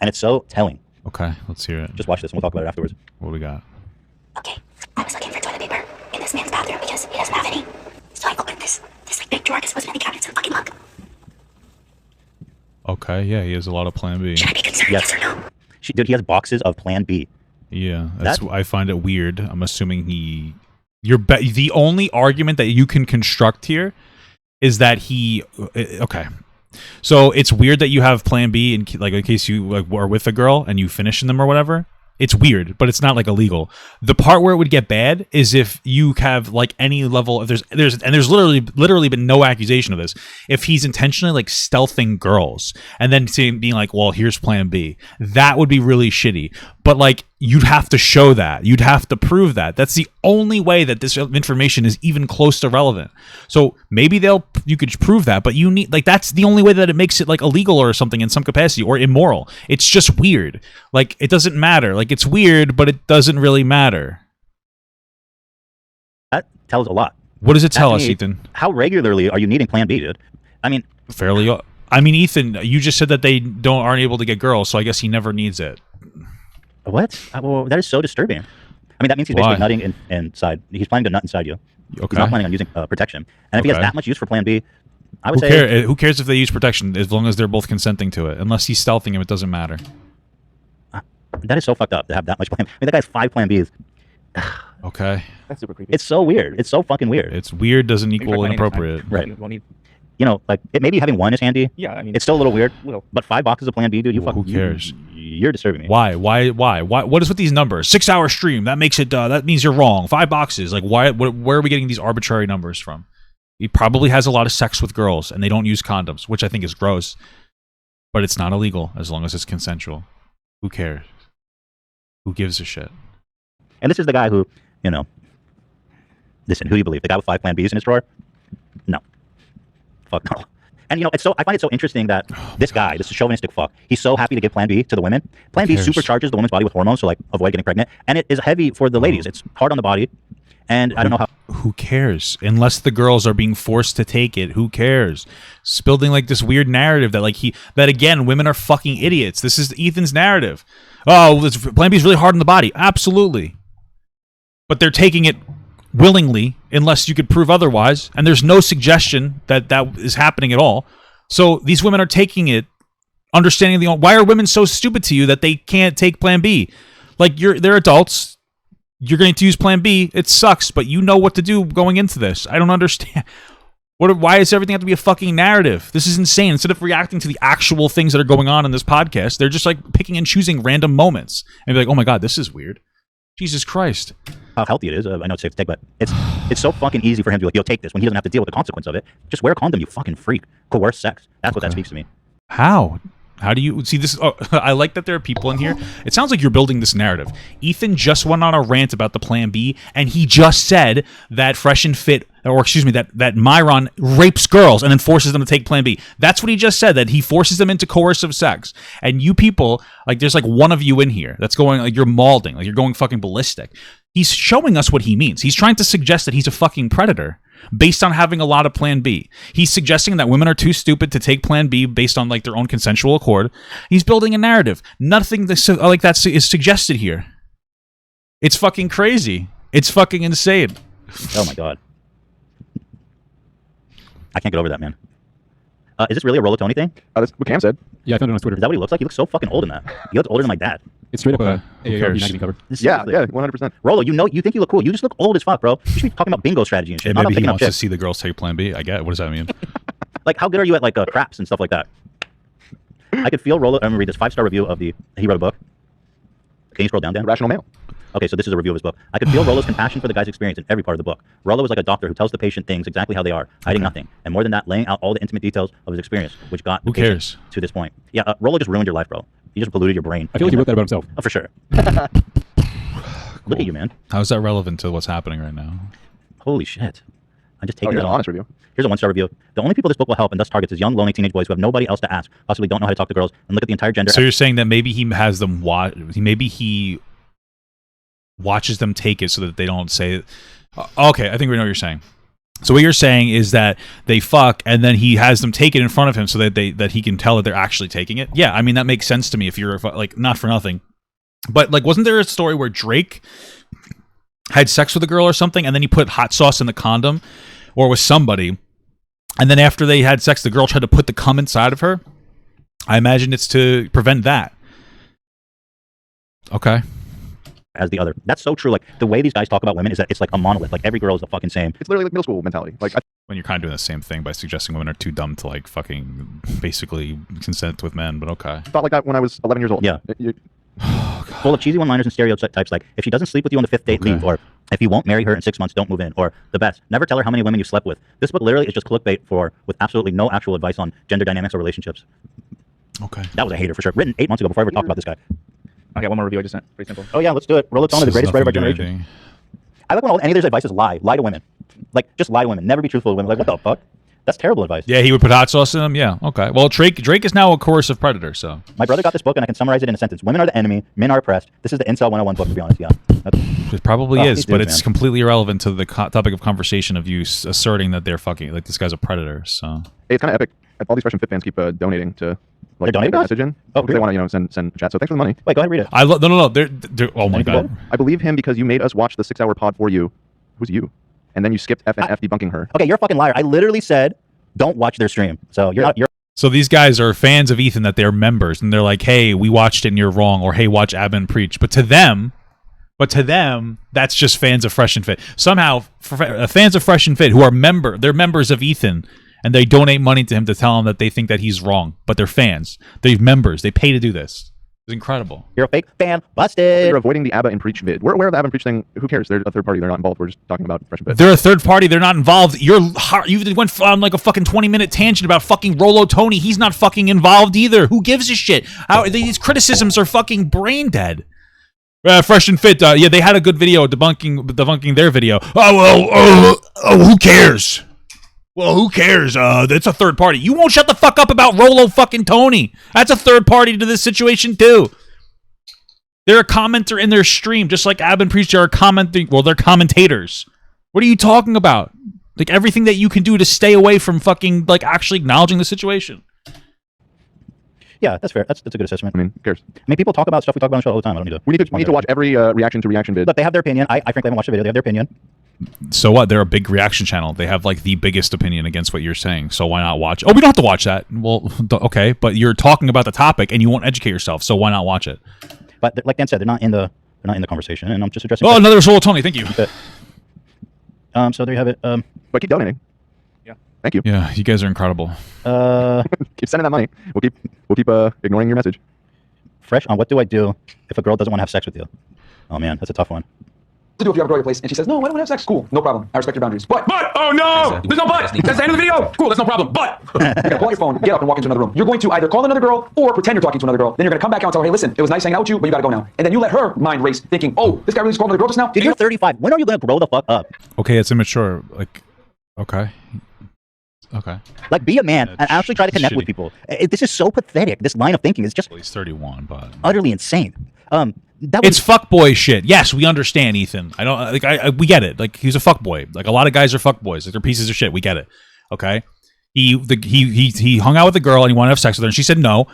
and it's so telling. Okay, let's hear it. Just watch this, and we'll talk about it afterwards. What do we got? Okay, I was looking for toilet paper in this man's bathroom because he doesn't have any. So I opened this like big drawer because it wasn't in the cabinets and fucking look. Okay, yeah, he has a lot of Plan B. Should I be concerned? Yes or no? Dude, he has boxes of Plan B. Yeah, I find it weird. I'm assuming the only argument that you can construct here is that he. Okay, so it's weird that you have Plan B in case you like are with a girl and you finish in them or whatever. It's weird, but it's not like illegal. The part where it would get bad is if you have like any level of there's literally been no accusation of this. If he's intentionally like stealthing girls and then being like, well, here's Plan B, that would be really shitty. But like you'd have to show that. You'd have to prove that. That's the only way that this information is even close to relevant. So maybe you could prove that, but you need that's the only way that it makes it like illegal or something in some capacity or immoral. It's just weird. Like it doesn't matter. Like it's weird, but it doesn't really matter. That tells a lot. What does it tell us, Ethan? How regularly are you needing Plan B, dude? I mean, fairly. I mean, Ethan, you just said that they aren't able to get girls, so I guess he never needs it. What? Well, that is so disturbing. I mean, that means he's basically nutting inside. He's planning to nut inside you. Okay. He's not planning on using protection. And if he has that much use for Plan B, I would say... Who cares if they use protection as long as they're both consenting to it? Unless he's stealthing him, it doesn't matter. That is so fucked up to have that much Plan B. I mean, that guy has 5 Plan Bs. Okay. That's super creepy. It's so weird. It's so fucking weird. It's weird doesn't equal inappropriate. Right. You know, like maybe having one is handy. Yeah, I mean, it's still a little weird. But 5 boxes of Plan B, dude, who cares? You're disturbing me. Why? What is with these numbers? 6-hour stream. That makes it. That means you're wrong. 5 boxes. Like why? Where are we getting these arbitrary numbers from? He probably has a lot of sex with girls, and they don't use condoms, which I think is gross. But it's not illegal as long as it's consensual. Who cares? Who gives a shit? And this is the guy who, you know. Listen, who do you believe? The guy with 5 Plan Bs in his drawer? No. Fuck no. And you know, I find it so interesting that this guy, this chauvinistic fuck, he's so happy to give Plan B to the women. Plan B supercharges the woman's body with hormones, so like avoid getting pregnant. And it is heavy for the ladies. It's hard on the body. And I don't know how. Who cares? Unless the girls are being forced to take it, who cares? It's building like this weird narrative that again, women are fucking idiots. This is Ethan's narrative. Oh, Plan B is really hard on the body. Absolutely. But they're taking it willingly, unless you could prove otherwise, and there's no suggestion that is happening at all. So these women are taking it, understanding why are women so stupid to you that they can't take Plan B? Like they're adults. You're going to use Plan B. It sucks, but you know what to do going into this. I don't understand. Why does everything have to be a fucking narrative? This is insane. Instead of reacting to the actual things that are going on in this podcast, they're just like picking and choosing random moments and be like, "Oh my god, this is weird." Jesus Christ. How healthy it is. I know it's safe to take, but it's so fucking easy for him to be like, yo, take this when he doesn't have to deal with the consequence of it. Just wear a condom, you fucking freak. Coerce sex. That's what that speaks to me. How? How do you see this? Oh, I like that there are people in here. It sounds like you're building this narrative. Ethan just went on a rant about the Plan B, and he just said that Fresh and Fit, or excuse me, that Myron rapes girls and then forces them to take Plan B. That's what he just said, that he forces them into coercive sex. And you people, like there's like one of you in here that's going, like you're malding, like you're going fucking ballistic. He's showing us what he means. He's trying to suggest that he's a fucking predator based on having a lot of Plan B. He's suggesting that women are too stupid to take Plan B based on like their own consensual accord. He's building a narrative. Nothing like that is suggested here. It's fucking crazy. It's fucking insane. Oh my god. I can't get over that, man. Is this really a Rolo Tony thing? That's what Cam said. Yeah, I found it on Twitter. Is that what he looks like? He looks so fucking old in that. He looks older than my dad. It's straight up a magazine cover. Yeah, 100%. Rolo, you think you look cool. You just look old as fuck, bro. You should be talking about bingo strategy and shit. Maybe he wants to see the girls take Plan B. I get it. What does that mean? Like, how good are you at like craps and stuff like that? I could feel Rolo. I'm gonna read this 5-star review of he wrote a book. Can you scroll down, Dan? Rational Male. Okay, so this is a review of his book. I could feel Rollo's compassion for the guy's experience in every part of the book. Rollo is like a doctor who tells the patient things exactly how they are, hiding nothing. And more than that, laying out all the intimate details of his experience, which got the patient to this point. Yeah, Rollo just ruined your life, bro. He just polluted your brain. I feel like he wrote that about himself. Oh, for sure. Look at you, man. How is that relevant to what's happening right now? Holy shit. I'm just taking here's it an on. honest review. Here's a 1-star review. The only people this book will help and thus targets is young, lonely teenage boys who have nobody else to ask, possibly don't know how to talk to girls, and look at the entire gender. So you're saying that maybe he has them watch, maybe he watches them take it so that they don't say, okay, I think we know what you're saying. So what you're saying is that they fuck and then he has them take it in front of him so that that he can tell that they're actually taking it. Yeah, I mean, that makes sense to me if you're like, not for nothing. But like, wasn't there a story where Drake had sex with a girl or something and then he put hot sauce in the condom or with somebody, and then after they had sex, the girl tried to put the cum inside of her? I imagine it's to prevent that. Okay. As the other. That's so true. Like, the way these guys talk about women is that it's like a monolith. Like, every girl is the fucking same. It's literally like middle school mentality. Like, when you're kind of doing the same thing by suggesting women are too dumb to like fucking basically consent with men, but okay. I thought like that when I was 11 years old. Yeah. Full of cheesy one-liners and stereotypes like, if she doesn't sleep with you on the 5th date, leave, or if you won't marry her in 6 months, don't move in, or the best, never tell her how many women you slept with. This book literally is just clickbait with absolutely no actual advice on gender dynamics or relationships. Okay. That was a hater for sure. Written 8 months ago before I ever talked about this guy. Okay, one more review I just sent. Pretty simple. Oh yeah, let's do it. Roll it on to the greatest writer of our generation. I like when any of their advice is lie. Lie to women. Like, just lie to women. Never be truthful to women. Like, what the fuck? That's terrible advice. Yeah, he would put hot sauce in them. Yeah, okay. Well, Drake is now a coercive predator, so. My brother got this book, and I can summarize it in a sentence. Women are the enemy. Men are oppressed. This is the Incel 101 book, to be honest. Yeah. It probably is, but it's man. completely irrelevant to the topic of conversation of you asserting that they're fucking, like, this guy's a predator, so. Hey, it's kind of epic. All these Fresh and Fit fans keep donating to like donating their message in. Oh, they want to send a chat. So thanks for the money. Wait, go ahead, read it. No. They're oh my god. I believe him because you made us watch the 6-hour pod for you. Who's you? And then you skipped FNF debunking her. Okay, you're a fucking liar. I literally said, don't watch their stream. So you're not. So these guys are fans of Ethan, that they're members, and they're like, hey, we watched it and you're wrong, or hey, watch Abin preach. But to them, that's just fans of Fresh and Fit. Somehow, fans of Fresh and Fit who are they're members of Ethan, and they donate money to him to tell him that they think that he's wrong. But they're fans. They're members. They pay to do this. It's incredible. You're a fake fan. Busted. You're avoiding the Abba and Preach vid. We're aware of the Abba and Preach thing. Who cares? They're a third party. They're not involved. We're just talking about Fresh and Fit. They're a third party. They're not involved. You went on like a fucking 20-minute tangent about fucking Rollo Tony. He's not fucking involved either. Who gives a shit? These criticisms are fucking brain dead. Fresh and Fit. Yeah, they had a good video debunking their video. Oh, who cares? Well, who cares? That's a third party. You won't shut the fuck up about Rollo fucking Tony. That's a third party to this situation too. They're a commenter in their stream, just like Ab and Preacher are commenting. Well, they're commentators. What are you talking about? Like, everything that you can do to stay away from fucking, like, actually acknowledging the situation. Yeah, that's fair. That's a good assessment. I mean, who cares? I mean, people talk about stuff we talk about on the show all the time. I don't need to. We need to watch every reaction to reaction vid. Look, they have their opinion. I frankly haven't watched the video. They have their opinion. So what? They're a big reaction channel. They have like the biggest opinion against what you're saying. So why not watch? Oh, we don't have to watch that. Well, okay, but you're talking about the topic and you won't educate yourself. So why not watch it? But like Dan said, they're not in the conversation, and I'm just addressing. Oh, another Rollo Tony. Thank you. So there you have it. But keep donating. Yeah. Thank you. Yeah, you guys are incredible. Keep sending that money. We'll keep ignoring your message. Fresh on what do I do if a girl doesn't want to have sex with you? Oh man, that's a tough one. To do if you have a girl at your place and she says, no, I don't want to have sex. Cool, no problem. I respect your boundaries. But, oh no! There's no but! That's the end of the video! Cool, that's no problem. But, you gotta pull out your phone, get up and walk into another room. You're going to either call another girl or pretend you're talking to another girl. Then you're gonna come back out and tell her, hey, listen, it was nice hanging out with you, but you gotta go now. And then you let her mind race, thinking, oh, this guy really just called another girl just now? Dude, you're 35. When are you gonna grow the fuck up? Okay, it's immature. Like, okay. Like, be a man and actually try to connect with people. This is so pathetic. This line of thinking is just. Well, he's 31, but utterly insane. It's fuckboy shit. Yes, we understand, Ethan. I don't like. We get it. Like, he's a fuckboy. Like, a lot of guys are fuckboys. Like, they're pieces of shit. We get it. Okay. He hung out with a girl and he wanted to have sex with her, and she said no.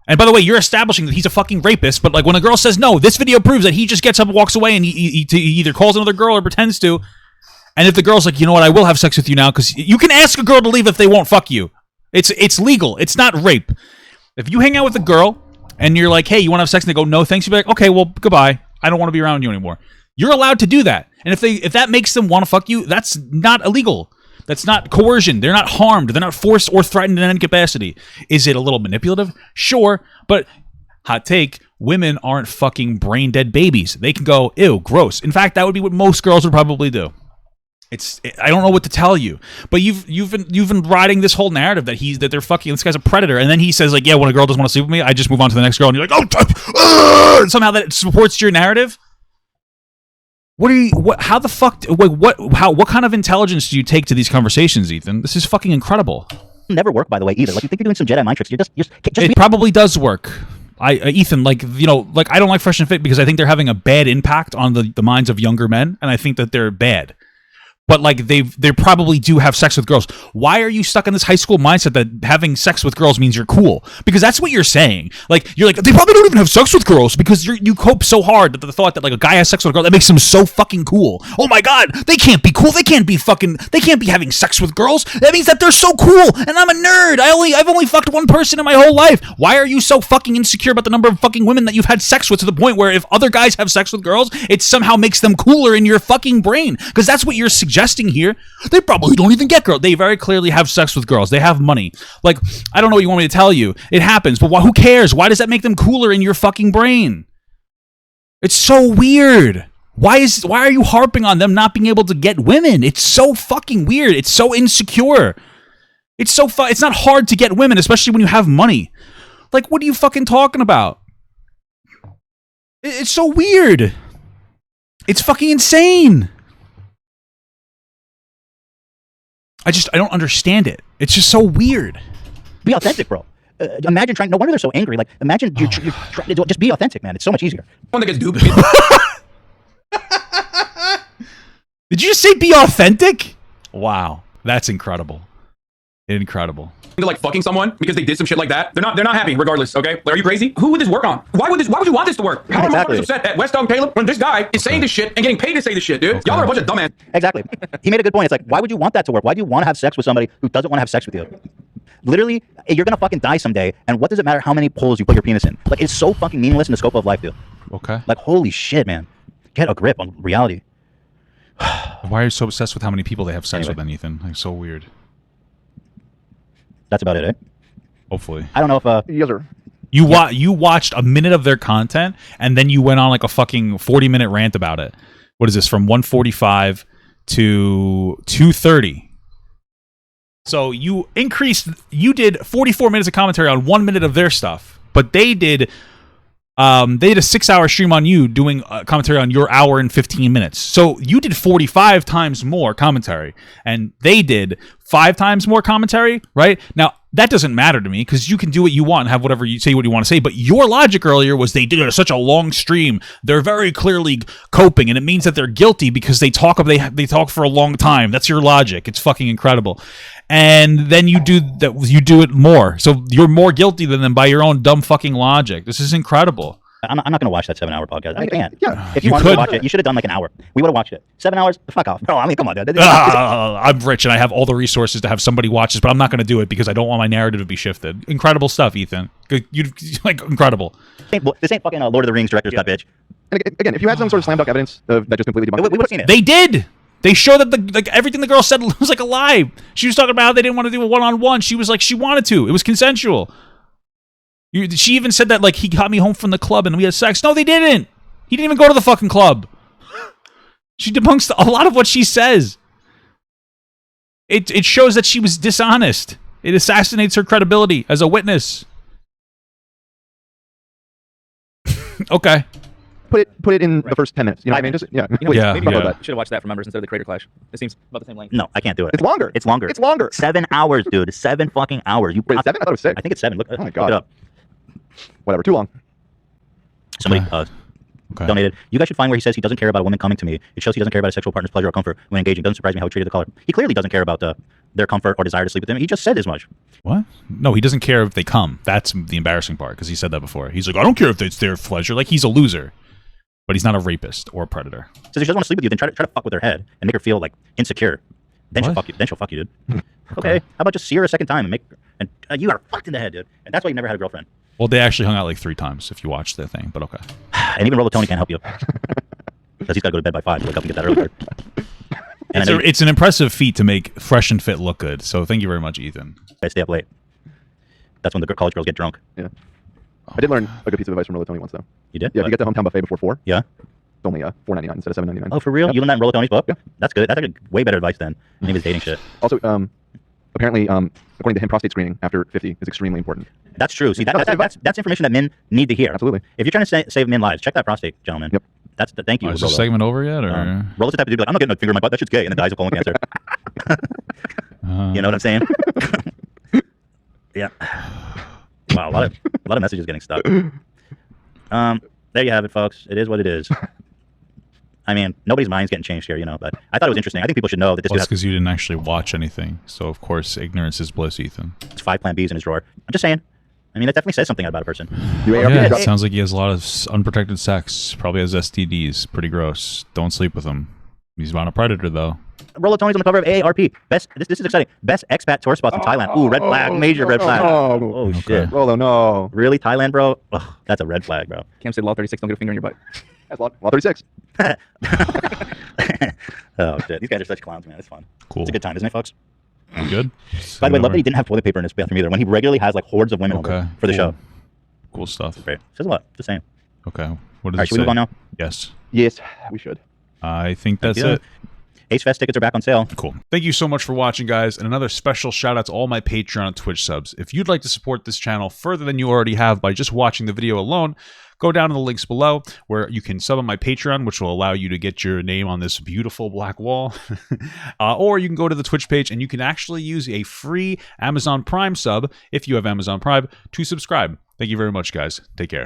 And by the way, you're establishing that he's a fucking rapist. But like, when a girl says no, this video proves that he just gets up and walks away, and he either calls another girl or pretends to. And if the girl's like, you know what, I will have sex with you now, because you can ask a girl to leave if they won't fuck you. It's legal. It's not rape. If you hang out with a girl and you're like, hey, you want to have sex? And they go, no, thanks. You'll be like, okay, well, goodbye. I don't want to be around you anymore. You're allowed to do that. And if that makes them want to fuck you, that's not illegal. That's not coercion. They're not harmed. They're not forced or threatened in any capacity. Is it a little manipulative? Sure. But hot take, women aren't fucking brain dead babies. They can go, ew, gross. In fact, that would be what most girls would probably do. I don't know what to tell you, but you've been riding this whole narrative that they're fucking, this guy's a predator, and then he says like, yeah, when a girl doesn't want to sleep with me, I just move on to the next girl, and you're like, oh, and somehow that supports your narrative. How the fuck, what kind of intelligence do you take to these conversations, Ethan? This is fucking incredible. Never work, by the way, either. Like, you think you're doing some Jedi mind tricks. It probably does work. Ethan, like, you know, like, I don't like Fresh and Fit because I think they're having a bad impact on the minds of younger men, and I think that they're bad. But like they probably do have sex with girls. Why are you stuck in this high school mindset that having sex with girls means you're cool? Because that's what you're saying. Like, you're like, they probably don't even have sex with girls because you cope so hard that the thought that like a guy has sex with a girl, that makes him so fucking cool. Oh my god, they can't be cool. They can't be having sex with girls. That means that they're so cool. And I'm a nerd. I've only fucked one person in my whole life. Why are you so fucking insecure about the number of fucking women that you've had sex with, to the point where if other guys have sex with girls, it somehow makes them cooler in your fucking brain? Because that's what you're suggesting here. They probably don't even get girls. They very clearly have sex with girls. They have money. Like, I don't know what you want me to tell you. It happens, but who cares? Why does that make them cooler in your fucking brain? It's so weird. Why are you harping on them not being able to get women? It's so fucking weird. It's so insecure. It's not hard to get women, especially when you have money. Like, what are you fucking talking about? It's so weird. It's fucking insane. I don't understand it. It's just so weird. Be authentic, bro. Imagine trying. No wonder they're so angry. Like, imagine you're trying to just be authentic, man. It's so much easier. One that gets duped. Did you just say be authentic? Wow, that's incredible. Incredible. To like fucking someone because they did some shit like that. They're not happy regardless. Okay, like, are you crazy? Who would this work on? Why would you want this to work? How am I upset at West Dog Caleb when this guy is saying this shit and getting paid to say this shit, dude? Y'all are a bunch of dumbass. Exactly. He made a good point. It's like, why would you want that to work? Why do you want to have sex with somebody who doesn't want to have sex with you? Literally, you're gonna fucking die someday, and what does it matter how many poles you put your penis in? Like, it's so fucking meaningless in the scope of life, dude. Okay. Like, holy shit, man. Get a grip on reality. Why are you so obsessed with how many people they have sex with, then, Ethan? Like, so weird. That's about it, eh? Hopefully. I don't know if yes, sir. You watched a minute of their content, and then you went on like a fucking 40-minute rant about it. What is this, from 1:45 to 2:30? So you did 44 minutes of commentary on 1 minute of their stuff, but they did a 6-hour stream on you doing commentary on your hour and 15 minutes. So you did 45 times more commentary, and they did 5 times more commentary, right? Now, that doesn't matter to me because you can do what you want and have whatever you say what you want to say. But your logic earlier was they did such a long stream. They're very clearly coping, and it means that they're guilty because they talk for a long time. That's your logic. It's fucking incredible. And then you do it more. So you're more guilty than them by your own dumb fucking logic. This is incredible. I'm not going to watch that 7-hour podcast. I can't. Yeah. If you wanted to watch it, you should have done like an hour. We would have watched it. 7 hours? Fuck off. Bro, I mean, come on, dude. I'm rich and I have all the resources to have somebody watch this, but I'm not going to do it because I don't want my narrative to be shifted. Incredible stuff, Ethan. You like, incredible. This ain't fucking Lord of the Rings director's cut, bitch. And again, if you had some sort of slam dunk evidence that just completely debunked we would have seen it. They did. They showed that everything the girl said was like a lie. She was talking about how they didn't want to do a one-on-one. She was like, she wanted to. It was consensual. She even said that, like, he got me home from the club and we had sex. No, they didn't. He didn't even go to the fucking club. She debunks a lot of what she says. It shows that she was dishonest. It assassinates her credibility as a witness. Okay. Put it in the first 10 minutes. You know what I mean? Just, yeah. You know, Yeah. maybe should have watched that for members instead of the Creator Clash. It seems about the same length. No, I can't do it. It's longer. It's longer. It's longer. 7 hours, dude. 7 fucking hours. Wait, 7? I thought it was 6. I think it's 7. Look, oh my look God. it up. Whatever. Too long. Somebody donated. You guys should find where he says he doesn't care about a woman coming to me. It shows he doesn't care about a sexual partner's pleasure or comfort when engaging. Doesn't surprise me how he treated the caller. He clearly doesn't care about their comfort or desire to sleep with him. He just said as much. What? No, he doesn't care if they come. That's the embarrassing part because he said that before. He's like, I don't care if it's their pleasure. Like, he's a loser. But he's not a rapist or a predator. So if she doesn't want to sleep with you, then try to fuck with her head and make her feel like insecure. Then she'll fuck you. Then she'll fuck you, dude. Okay. How about just see her a second time and make her, and you are fucked in the head, dude. And that's why you never had a girlfriend. Well, they actually hung out like 3 times if you watched the thing, but okay. And even Rolotoni can't help you because he's got to go to bed by 5 to wake up and get that earlier. And it's an impressive feat to make Fresh and Fit look good. So thank you very much, Ethan. I stay up late. That's when the college girls get drunk. Yeah. I did learn a good piece of advice from Rollo Tony once, though. You did? Yeah, if you get the hometown buffet before 4, yeah, it's only $4.99 instead of $7.99. Oh, for real? Yep. You learned that in Rollo Tony's book? Yeah. That's good. That's like way better advice than any of his dating shit. Also, apparently, according to him, prostate screening after 50 is extremely important. That's true. See, that's information that men need to hear. Absolutely. If you're trying to save men lives, check that prostate, gentlemen. Yep. Thank you. Is this segment over yet? Or Rollo's the type of dude like, I'm not getting a finger in my butt. That shit's gay, and then dies of colon cancer. You know what I'm saying? Yeah. Wow, a lot of messages getting stuck. There you have it, folks. It is what it is. I mean, nobody's mind's getting changed here, you know. But I thought it was interesting. I think people should know that this. Well, it's because you didn't actually watch anything, so of course, ignorance is bliss, Ethan. It's 5 Plan Bs in his drawer. I'm just saying. I mean, that definitely says something about a person. Yeah, it sounds like he has a lot of unprotected sex. Probably has STDs. Pretty gross. Don't sleep with him. He's not a predator, though. Rollo Tony's on the cover of AARP. This is exciting. Best expat tour spots in Thailand. Ooh, red flag. Major red flag. Oh, shit. Rollo, no. Really? Thailand, bro? Ugh, that's a red flag, bro. Can't say Law 36, don't get a finger in your butt. That's Law 36. Oh, shit. These guys are such clowns, man. It's fun. Cool. It's a good time, isn't it, folks? Good. By the way, love that he didn't have toilet paper in his bathroom either, when he regularly has like hordes of women over for the show. Cool stuff. Great. Says a lot. Just saying. Okay. What does All right, it should we move on now? Yes. Yes, we should. I think that's it. H3H3's tickets are back on sale. Cool. Thank you so much for watching, guys. And another special shout out to all my Patreon and Twitch subs. If you'd like to support this channel further than you already have by just watching the video alone, go down to the links below where you can sub on my Patreon, which will allow you to get your name on this beautiful black wall. Or you can go to the Twitch page and you can actually use a free Amazon Prime sub, if you have Amazon Prime, to subscribe. Thank you very much, guys. Take care.